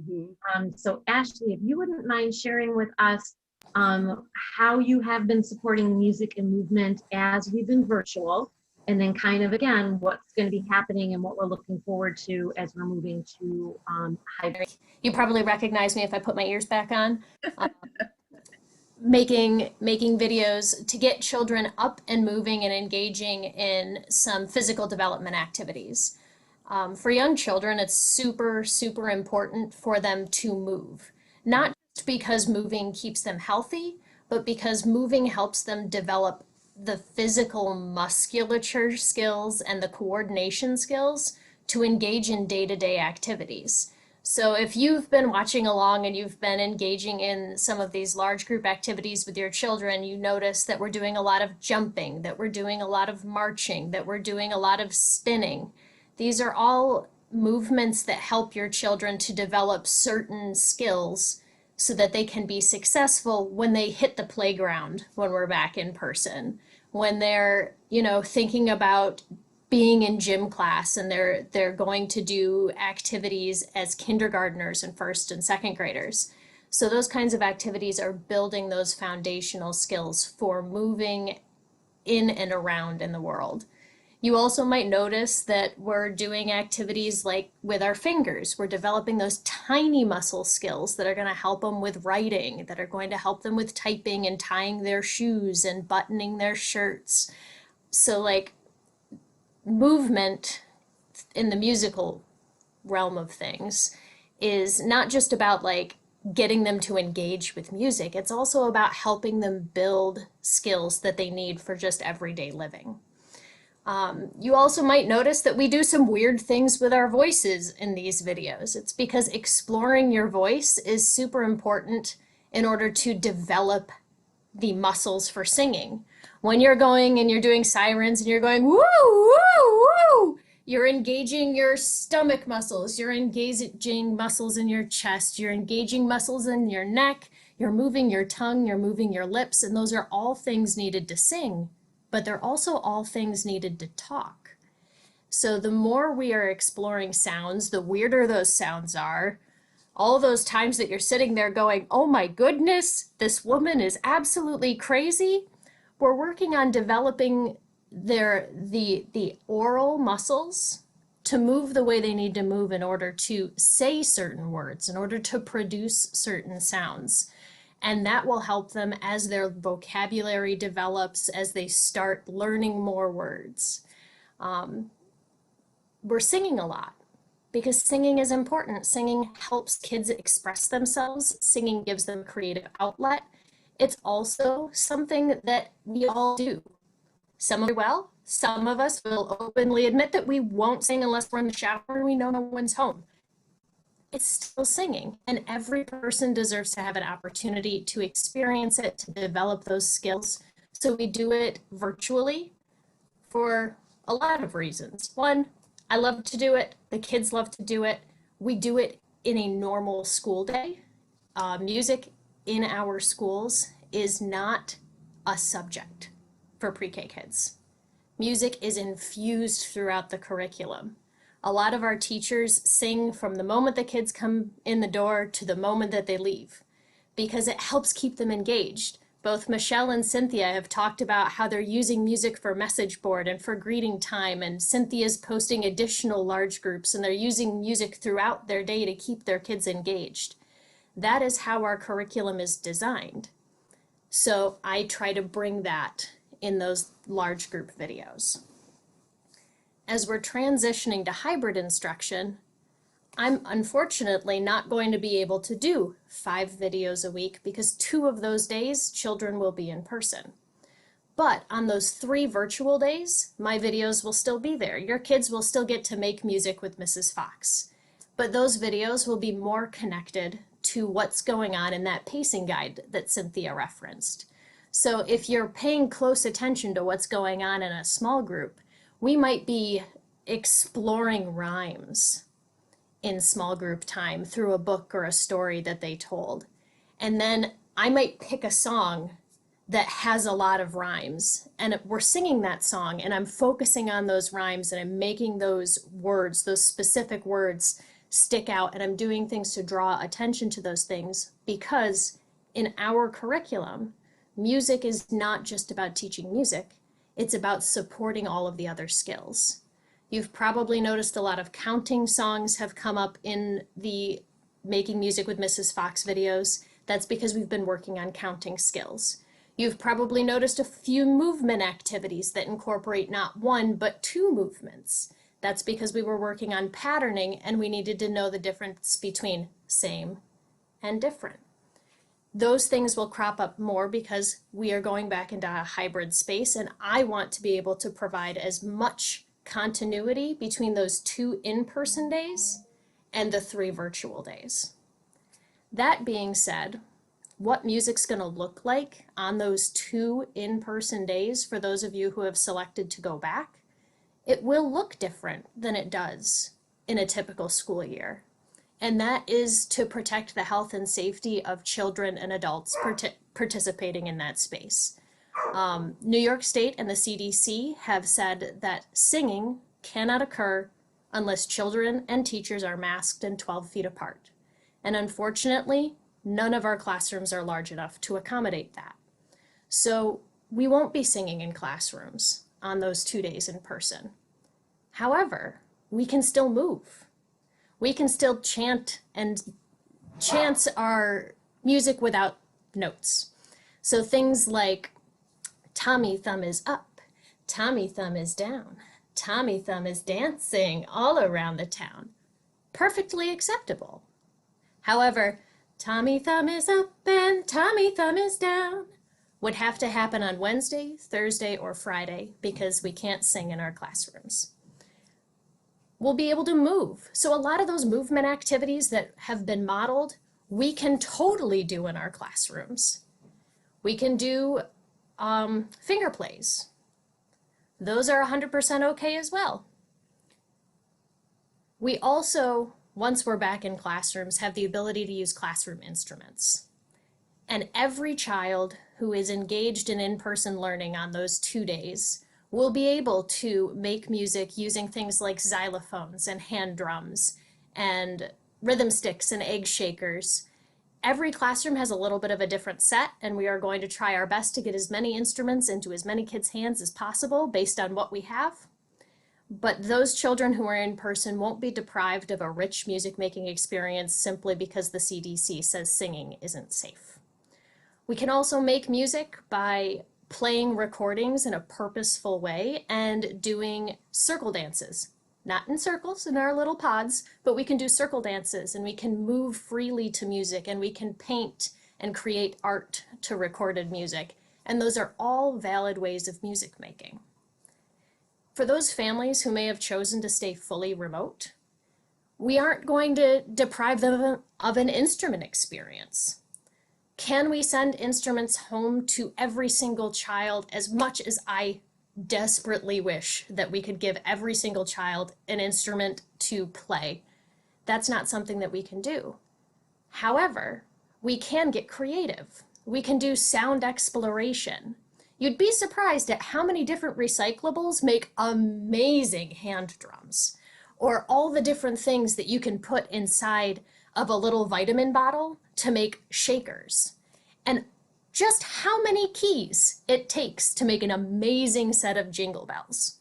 So Ashley, if you wouldn't mind sharing with us how you have been supporting music and movement as we've been virtual, and then kind of, again, what's going to be happening and what we're looking forward to as we're moving to hybrid. You probably recognize me if I put my ears back on. Making videos to get children up and moving and engaging in some physical development activities. For young children, it's super, super important for them to move. Not just because moving keeps them healthy, but because moving helps them develop the physical musculature skills and the coordination skills to engage in day-to-day activities. So if you've been watching along and you've been engaging in some of these large group activities with your children, you notice that we're doing a lot of jumping, that we're doing a lot of marching, that we're doing a lot of spinning. These are all movements that help your children to develop certain skills so that they can be successful when they hit the playground when we're back in person, when they're, thinking about being in gym class and they're going to do activities as kindergartners and first and second graders. So those kinds of activities are building those foundational skills for moving in and around in the world. You also might notice that we're doing activities like with our fingers. We're developing those tiny muscle skills that are going to help them with writing, that are going to help them with typing and tying their shoes and buttoning their shirts. So like movement in the musical realm of things is not just about like getting them to engage with music. It's also about helping them build skills that they need for just everyday living. You also might notice that we do some weird things with our voices in these videos. It's because exploring your voice is super important in order to develop the muscles for singing. When you're going and you're doing sirens and you're going, woo, woo, woo, you're engaging your stomach muscles, you're engaging muscles in your chest, you're engaging muscles in your neck, you're moving your tongue, you're moving your lips, and those are all things needed to sing, but they're also all things needed to talk. So the more we are exploring sounds, the weirder those sounds are. All those times that you're sitting there going, oh my goodness, this woman is absolutely crazy. We're working on developing the oral muscles to move the way they need to move in order to say certain words, in order to produce certain sounds. And that will help them as their vocabulary develops, as they start learning more words. We're singing a lot because singing is important. Singing helps kids express themselves. Singing gives them a creative outlet. It's also something that we all do. Some of us well, some of us will openly admit that we won't sing unless we're in the shower and we know no one's home. It's still singing, and every person deserves to have an opportunity to experience it, to develop those skills. So we do it virtually for a lot of reasons. One, I love to do it. The kids love to do it. We do it in a normal school day. Music in our schools is not a subject for pre-K kids. Music is infused throughout the curriculum. A lot of our teachers sing from the moment the kids come in the door to the moment that they leave, because it helps keep them engaged. Both Michelle and Cynthia have talked about how they're using music for message board and for greeting time, and Cynthia's posting additional large groups, and they're using music throughout their day to keep their kids engaged. That is how our curriculum is designed. So I try to bring that in those large group videos. As we're transitioning to hybrid instruction, I'm unfortunately not going to be able to do 5 videos a week because 2 of those days children will be in person. But on those 3 virtual days, my videos will still be there. Your kids will still get to make music with Mrs. Fox. But those videos will be more connected to what's going on in that pacing guide that Cynthia referenced. So if you're paying close attention to what's going on in a small group, we might be exploring rhymes in small group time through a book or a story that they told. And then I might pick a song that has a lot of rhymes, and we're singing that song, and I'm focusing on those rhymes, and I'm making those words, those specific words, stick out, and I'm doing things to draw attention to those things, because in our curriculum, music is not just about teaching music, it's about supporting all of the other skills. You've probably noticed a lot of counting songs have come up in the Making Music with Mrs. Fox videos. That's because we've been working on counting skills. You've probably noticed a few movement activities that incorporate not 1, but 2 movements. That's because we were working on patterning and we needed to know the difference between same and different. those things will crop up more because we are going back into a hybrid space, and I want to be able to provide as much continuity between those 2 in-person days and the 3 virtual days. That being said, what music's going to look like on those 2 in-person days for those of you who have selected to go back, it will look different than it does in a typical school year. And that is to protect the health and safety of children and adults participating in that space. New York State and the CDC have said that singing cannot occur unless children and teachers are masked and 12 feet apart. And unfortunately, none of our classrooms are large enough to accommodate that. So we won't be singing in classrooms on those 2 days in person. However, we can still move. We can still chant, and chants are music without notes. So things like Tommy Thumb is up, Tommy Thumb is down, Tommy Thumb is dancing all around the town. Perfectly acceptable. However, Tommy Thumb is up and Tommy Thumb is down would have to happen on Wednesday, Thursday, or Friday because we can't sing in our classrooms. We'll be able to move. So a lot of those movement activities that have been modeled, we can totally do in our classrooms. We can do finger plays. Those are 100% okay as well. We also, once we're back in classrooms, have the ability to use classroom instruments. And every child who is engaged in in-person learning on those 2 days will be able to make music using things like xylophones and hand drums and rhythm sticks and egg shakers. Every classroom has a little bit of a different set, and we are going to try our best to get as many instruments into as many kids' hands as possible based on what we have. But those children who are in person won't be deprived of a rich music making experience simply because the CDC says singing isn't safe. We can also make music by playing recordings in a purposeful way and doing circle dances. Not in circles in our little pods, but we can do circle dances and we can move freely to music and we can paint and create art to recorded music. And those are all valid ways of music making. For those families who may have chosen to stay fully remote, we aren't going to deprive them of an instrument experience. Can we send instruments home to every single child as much as I desperately wish that we could give every single child an instrument to play? That's not something that we can do. However, we can get creative. We can do sound exploration. You'd be surprised at how many different recyclables make amazing hand drums, or all the different things that you can put inside of a little vitamin bottle to make shakers, and just how many keys it takes to make an amazing set of jingle bells.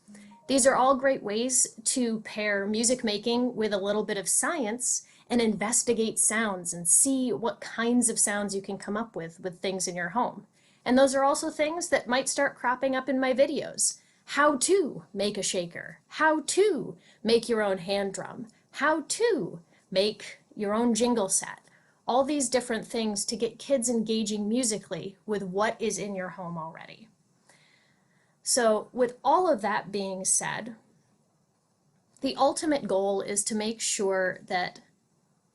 These are all great ways to pair music making with a little bit of science and investigate sounds and see what kinds of sounds you can come up with things in your home. And those are also things that might start cropping up in my videos. How to make a shaker, how to make your own hand drum, how to make your own jingle set. All these different things to get kids engaging musically with what is in your home already. So with all of that being said, the ultimate goal is to make sure that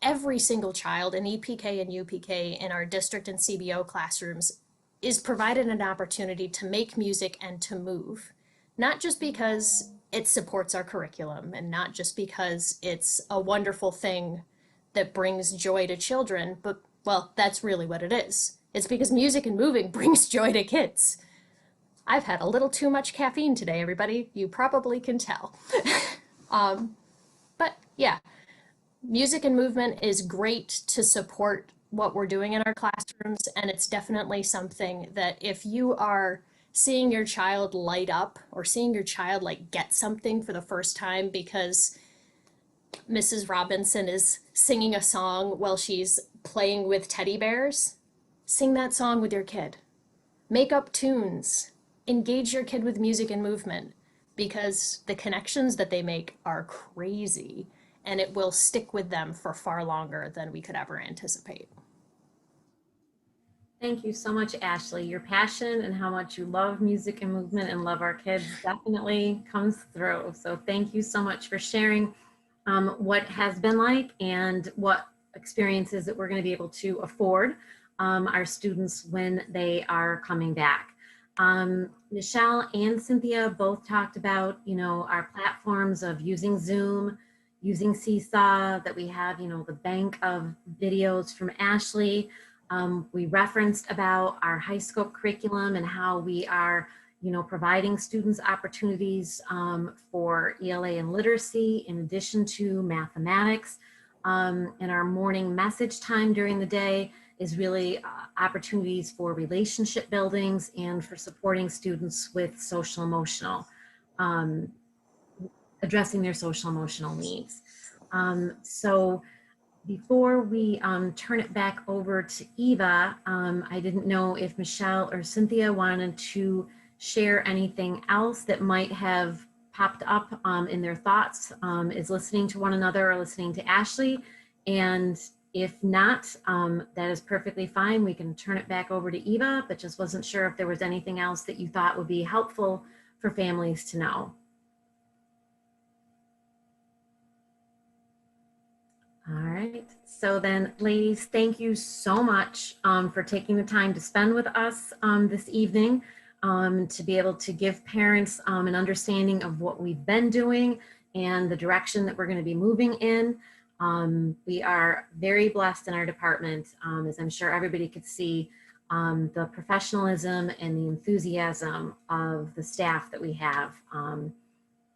every single child in EPK and UPK in our district and CBO classrooms is provided an opportunity to make music and to move, not just because it supports our curriculum and not just because it's a wonderful thing that brings joy to children, but well, that's really what it is. It's because music and moving brings joy to kids. I've had a little too much caffeine today, everybody. You probably can tell. But yeah, music and movement is great to support what we're doing in our classrooms, and it's definitely something that if you are seeing your child light up or seeing your child like get something for the first time because Mrs. Robinson is singing a song while she's playing with teddy bears, sing that song with your kid. Make up tunes. Engage your kid with music and movement, because the connections that they make are crazy and it will stick with them for far longer than we could ever anticipate. Thank you so much, Ashley. Your passion and how much you love music and movement and love our kids definitely comes through. So thank you so much for sharing what has been like and what experiences that we're going to be able to afford our students when they are coming back. Michelle and Cynthia both talked about, our platforms of using Zoom, using Seesaw, that we have, the bank of videos from Ashley. We referenced about our high scope curriculum and how we are, providing students opportunities for ELA and literacy in addition to mathematics. And our morning message time during the day is really opportunities for relationship buildings and for supporting students with social emotional, addressing their social emotional needs. So before we turn it back over to Eva, I didn't know if Michelle or Cynthia wanted to share anything else that might have popped up in their thoughts is listening to one another or listening to Ashley. And if not, that is perfectly fine. We can turn it back over to Eva, but just wasn't sure if there was anything else that you thought would be helpful for families to know. All right. So then, ladies, thank you so much for taking the time to spend with us this evening to be able to give parents an understanding of what we've been doing and the direction that we're going to be moving in. We are very blessed in our department, as I'm sure everybody could see, the professionalism and the enthusiasm of the staff that we have.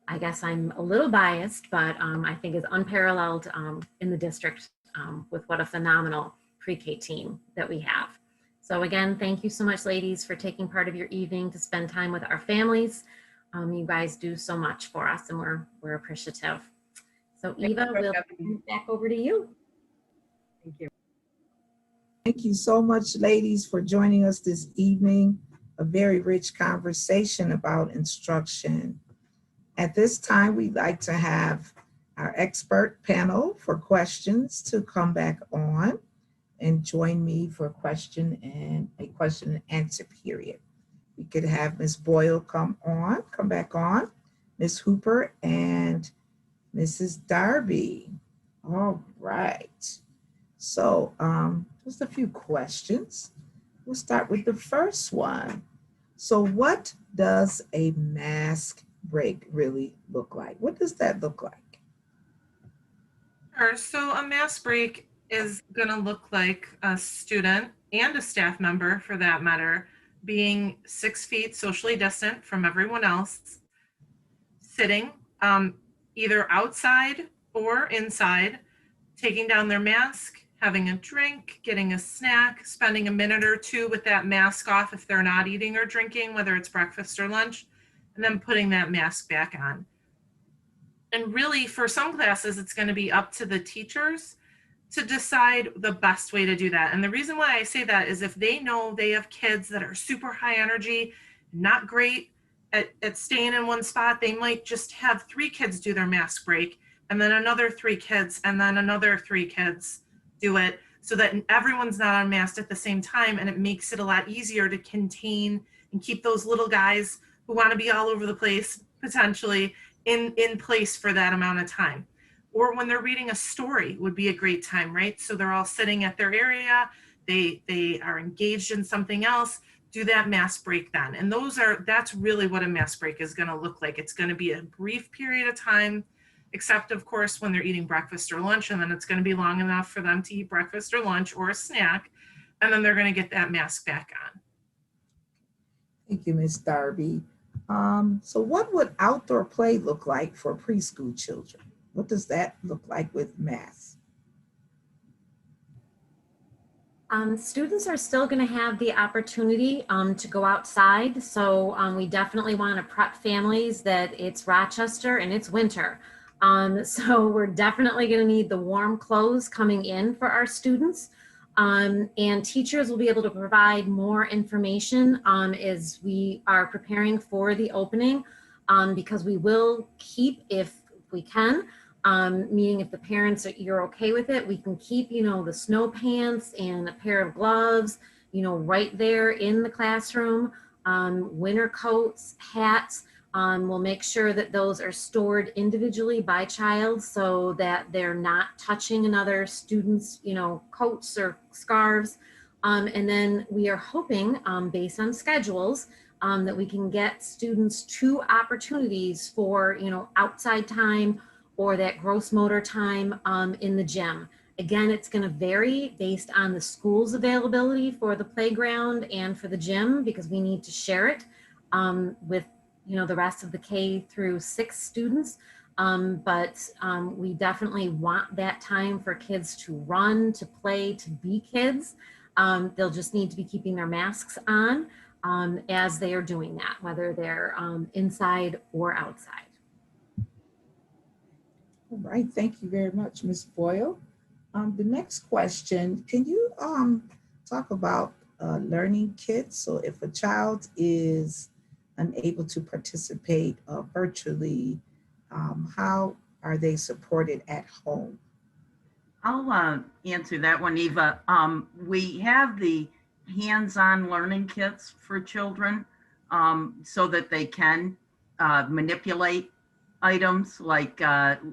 I guess I'm a little biased, but I think is unparalleled in the district with what a phenomenal pre-K team that we have. So again, thank you so much, ladies, for taking part of your evening to spend time with our families. You guys do so much for us, and we're appreciative. So Eva, we'll turn it back over to you. Thank you. Thank you so much, ladies, for joining us this evening. A very rich conversation about instruction. At this time, we'd like to have our expert panel for questions to come back on and join me for a question and answer period. We could have Ms. Boyle come back on, Ms. Hooper and Mrs. Darby. All right. So just a few questions. We'll start with the first one. So what does a mask break really look like? What does that look like? Sure. So a mask break is going to look like a student and a staff member, for that matter, being 6 feet socially distant from everyone else, sitting either outside or inside, taking down their mask, having a drink, getting a snack, spending a minute or two with that mask off if they're not eating or drinking, whether it's breakfast or lunch, and then putting that mask back on. And really, for some classes, it's going to be up to the teachers to decide the best way to do that. And the reason why I say that is if they know they have kids that are super high energy, not great at staying in one spot, they might just have 3 kids do their mask break, and then another 3 kids, and then another 3 kids do it, so that everyone's not unmasked at the same time, and it makes it a lot easier to contain and keep those little guys who want to be all over the place potentially in place for that amount of time. Or when they're reading a story would be a great time, right? So they're all sitting at their area, they are engaged in something else, do that mask break then. And that's really what a mask break is going to look like. It's going to be a brief period of time, except of course when they're eating breakfast or lunch, and then it's going to be long enough for them to eat breakfast or lunch or a snack, and then they're going to get that mask back on. Thank you, Ms. Darby. So what would outdoor play look like for preschool children? What does that look like with masks? Students are still going to have the opportunity to go outside. So we definitely want to prep families that it's Rochester and it's winter. So we're definitely going to need the warm clothes coming in for our students. And teachers will be able to provide more information as we are preparing for the opening, because we will keep, if we can, meaning if the parents you're okay with it, we can keep, the snow pants and a pair of gloves right there in the classroom. Winter coats, hats. We'll make sure that those are stored individually by child so that they're not touching another student's, coats or scarves. And then we are hoping, based on schedules, that we can get students 2 opportunities for, outside time or that gross motor time in the gym. Again, it's going to vary based on the school's availability for the playground and for the gym, because we need to share it with the rest of the K through 6 students. But we definitely want that time for kids to run, to play, to be kids. They'll just need to be keeping their masks on as they are doing that, whether they're inside or outside. All right, thank you very much, Ms. Boyle. The next question, can you talk about learning kits? So if a child is unable to participate virtually, how are they supported at home? I'll answer that one, Eva. We have the hands-on learning kits for children so that they can manipulate items like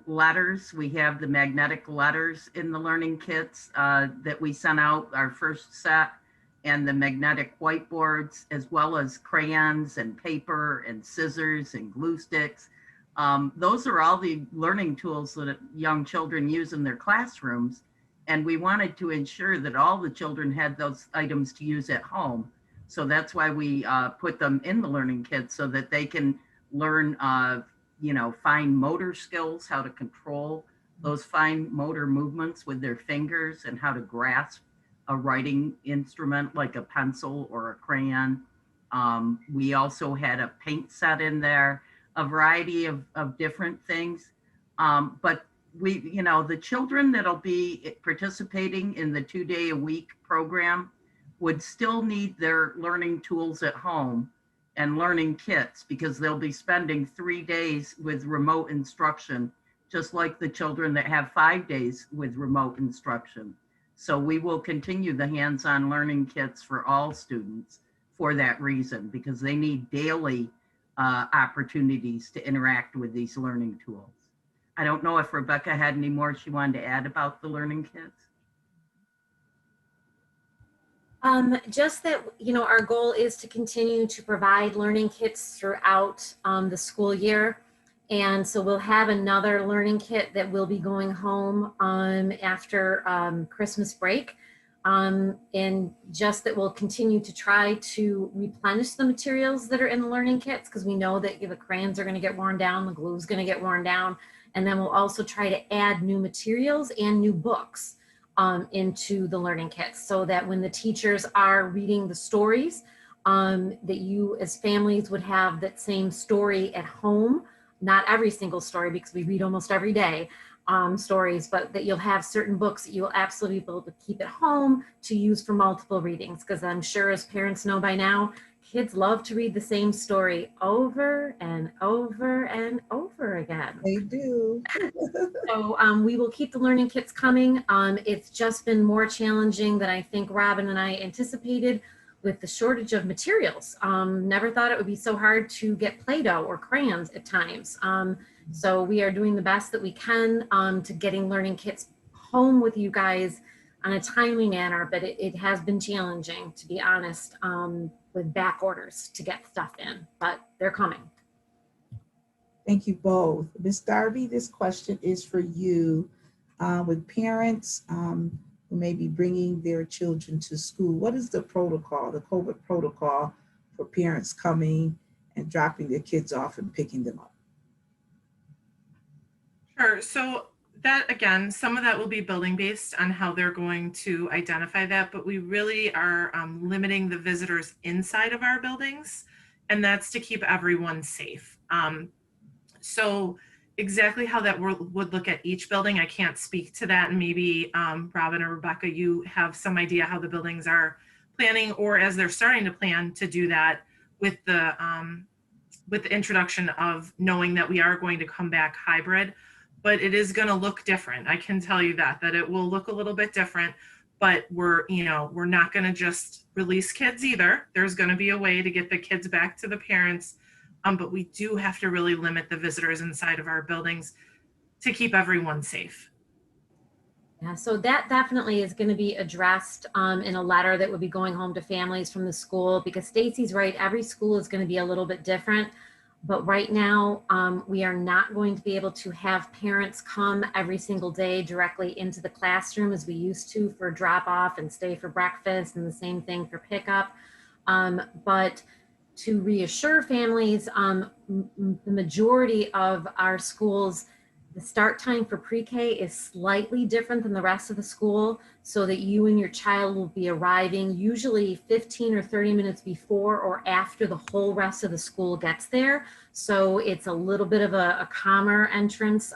letters. We have the magnetic letters in the learning kits that we sent out, our first set, and the magnetic whiteboards, as well as crayons and paper and scissors and glue sticks. Those are all the learning tools that young children use in their classrooms. And we wanted to ensure that all the children had those items to use at home. So that's why we put them in the learning kit so that they can learn fine motor skills, how to control those fine motor movements with their fingers and how to grasp a writing instrument like a pencil or a crayon. We also had a paint set in there, a variety of different things. But the children that'll be participating in the 2-day-a-week program would still need their learning tools at home and learning kits, because they'll be spending 3 days with remote instruction, just like the children that have 5 days with remote instruction. So we will continue the hands-on learning kits for all students for that reason, because they need daily opportunities to interact with these learning tools. I don't know if Rebecca had any more she wanted to add about the learning kits. Just that, our goal is to continue to provide learning kits throughout the school year. And so we'll have another learning kit that will be going home after Christmas break. And just that we'll continue to try to replenish the materials that are in the learning kits, because we know that the crayons are going to get worn down, the glue is going to get worn down. And then we'll also try to add new materials and new books into the learning kits, so that when the teachers are reading the stories, that you as families would have that same story at home. Not every single story, because we read almost every day stories, but that you'll have certain books that you'll absolutely be able to keep at home to use for multiple readings. Because I'm sure, as parents know by now, kids love to read the same story over and over and over again. They do. So we will keep the learning kits coming. It's just been more challenging than I think Robin and I anticipated with the shortage of materials. Never thought it would be so hard to get Play-Doh or crayons at times. So we are doing the best that we can to getting learning kits home with you guys on a timely manner, but it has been challenging, to be honest, with back orders to get stuff in, but they're coming. Thank you both. Ms. Darby, this question is for you. With parents who may be bringing their children to school, what is the protocol, the COVID protocol for parents coming and dropping their kids off and picking them up? Sure. So that, again, some of that will be building based on how they're going to identify that, but we really are limiting the visitors inside of our buildings, and that's to keep everyone safe. So exactly how that would look at each building, I can't speak to that. And maybe Robin or Rebecca, you have some idea how the buildings are planning, or as they're starting to plan to do that with the introduction of knowing that we are going to come back hybrid. But it is going to look different. I can tell you that it will look a little bit different. but we're not going to just release kids either. There's going to be a way to get the kids back to the parents. But we do have to really limit the visitors inside of our buildings to keep everyone safe. Yeah, so that definitely is going to be addressed in a letter that would be going home to families from the school, because Stacy's right, every school is going to be a little bit different. But right now, we are not going to be able to have parents come every single day directly into the classroom as we used to for drop off and stay for breakfast, and the same thing for pickup. But to reassure families, the majority of our schools, the start time for pre-K is slightly different than the rest of the school, so that you and your child will be arriving usually 15 or 30 minutes before or after the whole rest of the school gets there. So it's a little bit of a calmer entrance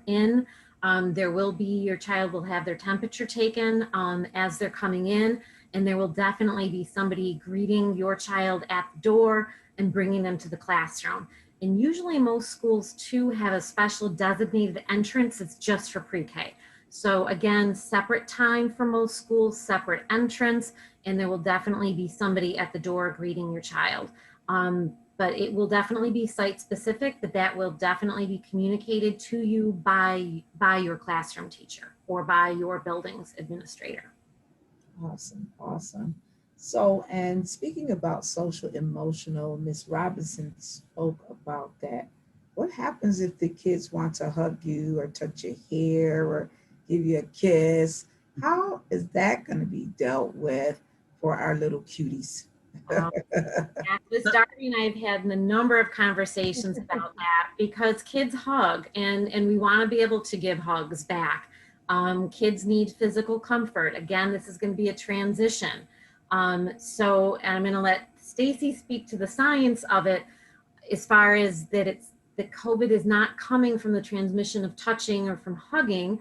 in. Your child will have their temperature taken as they're coming in, and there will definitely be somebody greeting your child at the door and bringing them to the classroom. And usually most schools too have a special designated entrance that's just for pre-K. So again, separate time for most schools, separate entrance, and there will definitely be somebody at the door greeting your child. But it will definitely be site specific, but that will definitely be communicated to you by your classroom teacher or by your building's administrator. Awesome, awesome. So, and speaking about social emotional, Miss Robinson spoke about that. What happens if the kids want to hug you or touch your hair or give you a kiss? How is that going to be dealt with for our little cuties? With Darby and I have had a number of conversations about that, because kids hug and we want to be able to give hugs back. Kids need physical comfort. Again, this is going to be a transition. So I'm going to let Stacy speak to the science of it, as far as that COVID is not coming from the transmission of touching or from hugging.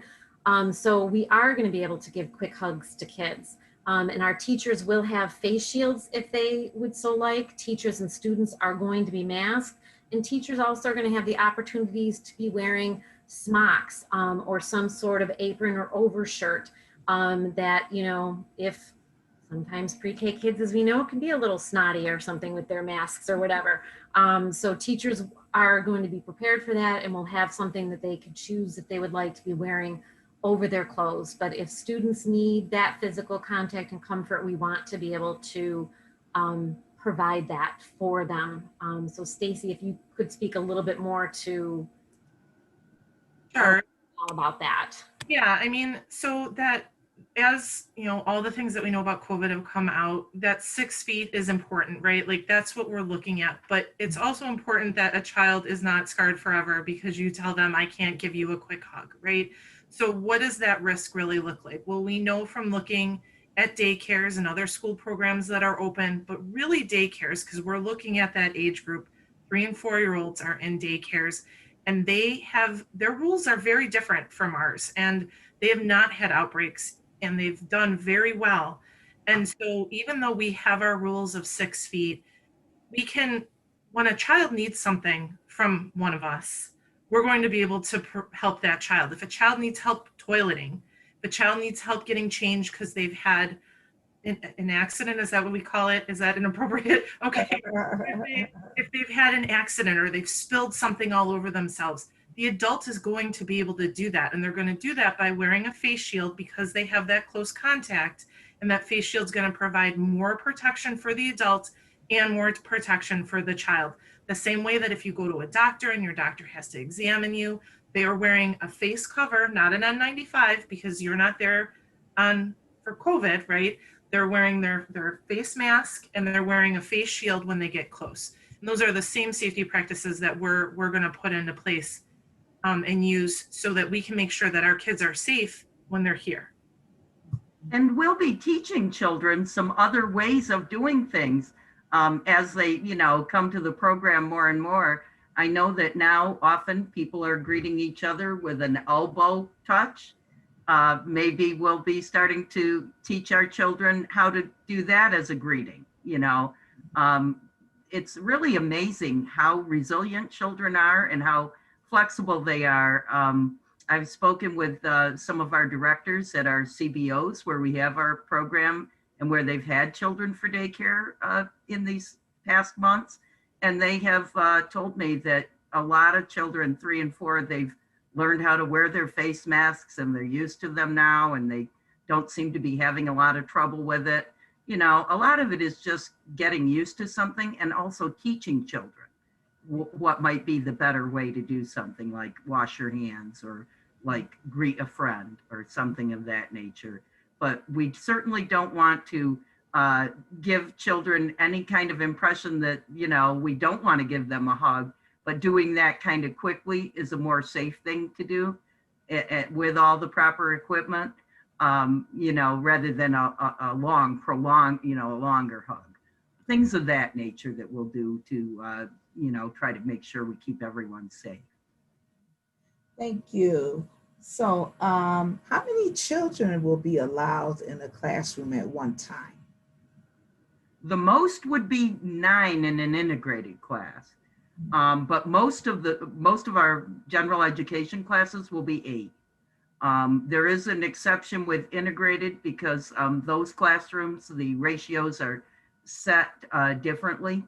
So we are going to be able to give quick hugs to kids. And our teachers will have face shields if they would so like. Teachers and students are going to be masked, and teachers also are going to have the opportunities to be wearing smocks or some sort of apron or overshirt that, if sometimes pre-K kids, as we know, can be a little snotty or something with their masks or whatever. So teachers are going to be prepared for that, and will have something that they could choose if they would like to be wearing over their clothes. But if students need that physical contact and comfort, we want to be able to provide that for them. So Stacy, if you could speak a little bit more to Sure. all about that. Yeah, I mean, so that, as all the things that we know about COVID have come out, that 6 feet is important, right? Like, that's what we're looking at. But it's also important that a child is not scarred forever because you tell them, I can't give you a quick hug, right? So what does that risk really look like? Well, we know from looking at daycares and other school programs that are open, but really daycares, because we're looking at that age group, 3 and 4-year-olds are in daycares, and their rules are very different from ours, and they have not had outbreaks, and they've done very well. And so even though we have our rules of 6 feet, we can, when a child needs something from one of us, we're going to be able to help that child. If a child needs help toileting, if a child needs help getting changed because they've had an accident, is that what we call it? Is that inappropriate? Okay. If they've had an accident or they've spilled something all over themselves, the adult is going to be able to do that. And they're going to do that by wearing a face shield, because they have that close contact. And that face shield is going to provide more protection for the adult and more protection for the child. The same way that if you go to a doctor and your doctor has to examine you, they are wearing a face cover, not an N95, because you're not there for COVID, right? They're wearing their face mask, and they're wearing a face shield when they get close. And those are the same safety practices that we're going to put into place and use, so that we can make sure that our kids are safe when they're here. And we'll be teaching children some other ways of doing things as they, come to the program more and more. I know that now often people are greeting each other with an elbow touch. Maybe we'll be starting to teach our children how to do that as a greeting. It's really amazing how resilient children are and how flexible they are. I've spoken with some of our directors at our CBOs where we have our program and where they've had children for daycare in these past months. And they have told me that a lot of children, 3 and 4, they've learned how to wear their face masks and they're used to them now, and they don't seem to be having a lot of trouble with it. You know, a lot of it is just getting used to something and also teaching children what might be the better way to do something, like wash your hands or like greet a friend or something of that nature. But we certainly don't want to give children any kind of impression that, you know, we don't want to give them a hug, but doing that kind of quickly is a more safe thing to do with all the proper equipment, you know, rather than a long, prolonged, you know, a longer hug. Things of that nature that we'll do to, you know, try to make sure we keep everyone safe. Thank you. So how many children will be allowed in a classroom at one time? The most would be 9 in an integrated class. But most of our general education classes will be 8. There is an exception with integrated because those classrooms, the ratios are set differently.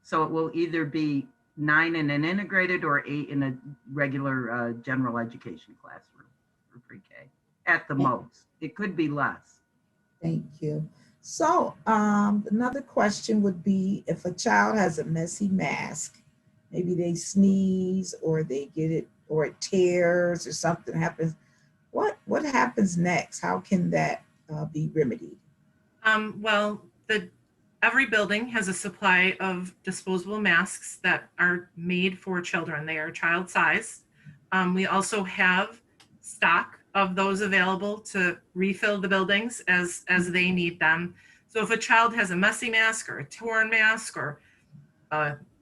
So it will either be 9 in an integrated or 8 in a regular general education classroom for pre-K at the most. It could be less. Thank you. So another question would be, if a child has a messy mask, maybe they sneeze or they get it, or it tears or something happens, what happens next? How can that be remedied? Well, every building has a supply of disposable masks that are made for children. They are child size. We also have stock of those available to refill the buildings as they need them. So if a child has a messy mask or a torn mask, or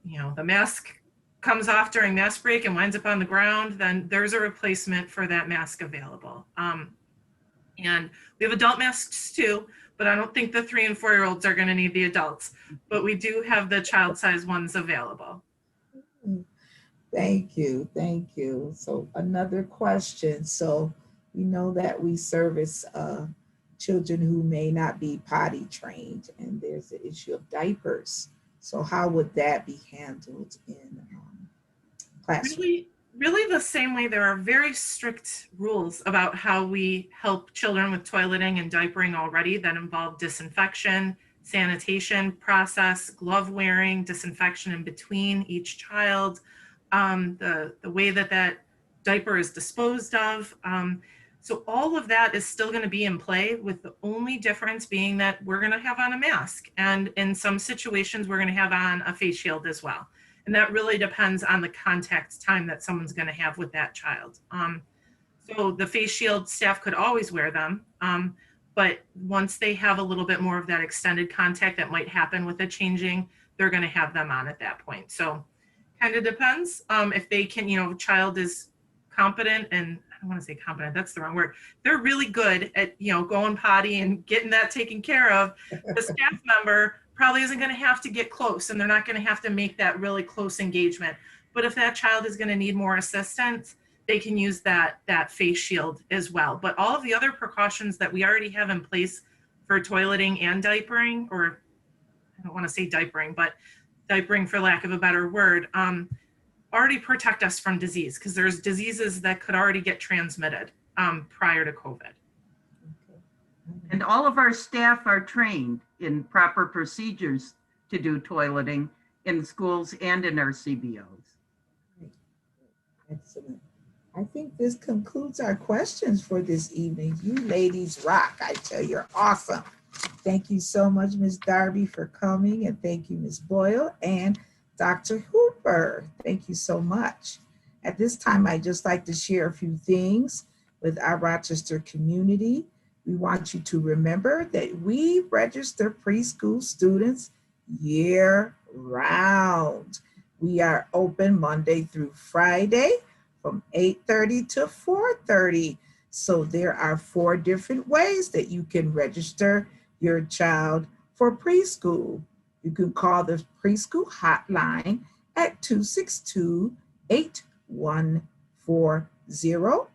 you know, the mask comes off during mask break and winds up on the ground, then there's a replacement for that mask available. And we have adult masks too, but I don't think the 3 and 4-year-olds are going to need the adults, but we do have the child size ones available. Thank you. Thank you. So another question. So we know that we service children who may not be potty trained, and there's the issue of diapers. So how would that be handled in classroom? Really the same way. There are very strict rules about how we help children with toileting and diapering already that involve disinfection, sanitation process, glove wearing, disinfection in between each child, the way that diaper is disposed of. So all of that is still going to be in play, with the only difference being that we're going to have on a mask. And in some situations, we're going to have on a face shield as well. And that really depends on the contact time that someone's going to have with that child. So the face shield, staff could always wear them. But once they have a little bit more of that extended contact that might happen with the changing, they're going to have them on at that point. So kind of depends. If they can, you know, child is competent, and I don't want to say competent, that's the wrong word. They're really good at, you know, going potty and getting that taken care of. The staff member probably isn't going to have to get close, and they're not going to have to make that really close engagement. But if that child is going to need more assistance, they can use that face shield as well. But all of the other precautions that we already have in place for toileting and diapering, or I don't want to say diapering, but diapering for lack of a better word, already protect us from disease, because there's diseases that could already get transmitted prior to COVID. And all of our staff are trained in proper procedures to do toileting in schools and in our CBOs. Excellent. I think this concludes our questions for this evening. You ladies rock. I tell you, you're awesome. Thank you so much, Ms. Darby, for coming, and thank you, Ms. Boyle and Dr. Hooper. Thank you so much. At this time, I'd just like to share a few things with our Rochester community. We want you to remember that we register preschool students year-round. We are open Monday through Friday from 8:30 to 4:30. So there are 4 different ways that you can register your child for preschool. You can call the preschool hotline at 262-8140,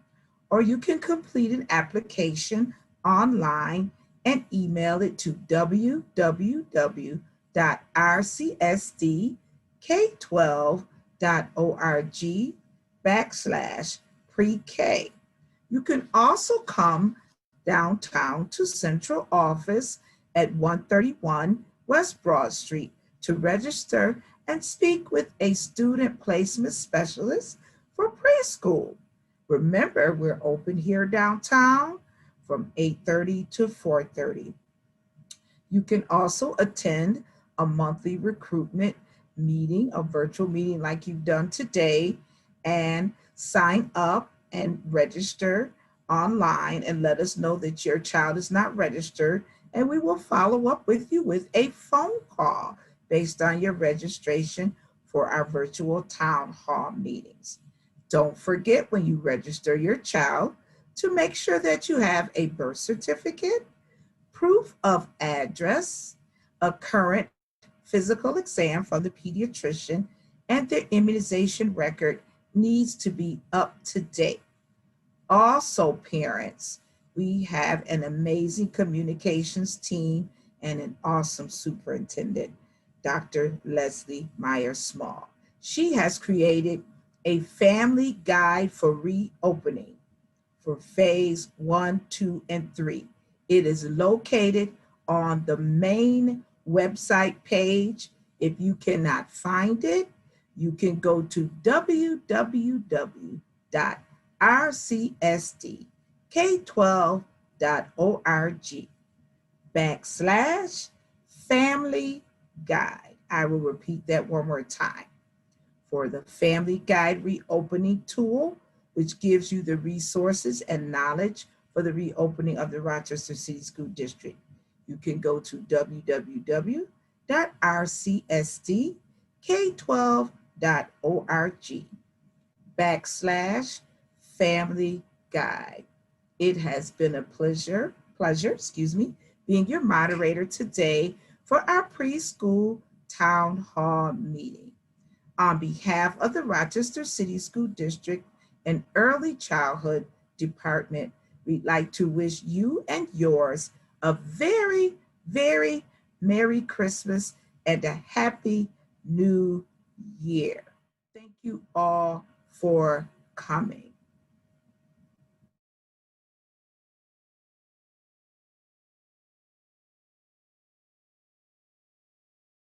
or you can complete an application online and email it to www.rcsdk12.org/pre-K. You can also come downtown to Central Office at 131 West Broad Street to register and speak with a student placement specialist for preschool. Remember, we're open here downtown from 8:30 to 4:30. You can also attend a monthly recruitment meeting, a virtual meeting like you've done today, and sign up and register online and let us know that your child is not registered, and we will follow up with you with a phone call based on your registration for our virtual town hall meetings. Don't forget when you register your child to make sure that you have a birth certificate, proof of address, a current physical exam from the pediatrician, and their immunization record needs to be up to date. Also, parents, we have an amazing communications team and an awesome superintendent, Dr. Leslie Meyer Small. She has created a family guide for reopening for phase 1, 2, and 3. It is located on the main website page. If you cannot find it, you can go to www.rcsdk12.org/family guide. I will repeat that one more time. For the Family Guide Reopening Tool, which gives you the resources and knowledge for the reopening of the Rochester City School District, you can go to www.rcsdk12.org/family guide. It has been a pleasure, being your moderator today for our preschool town hall meeting. On behalf of the Rochester City School District and Early Childhood Department, we'd like to wish you and yours a very, very Merry Christmas and a Happy New Year. Thank you all for coming.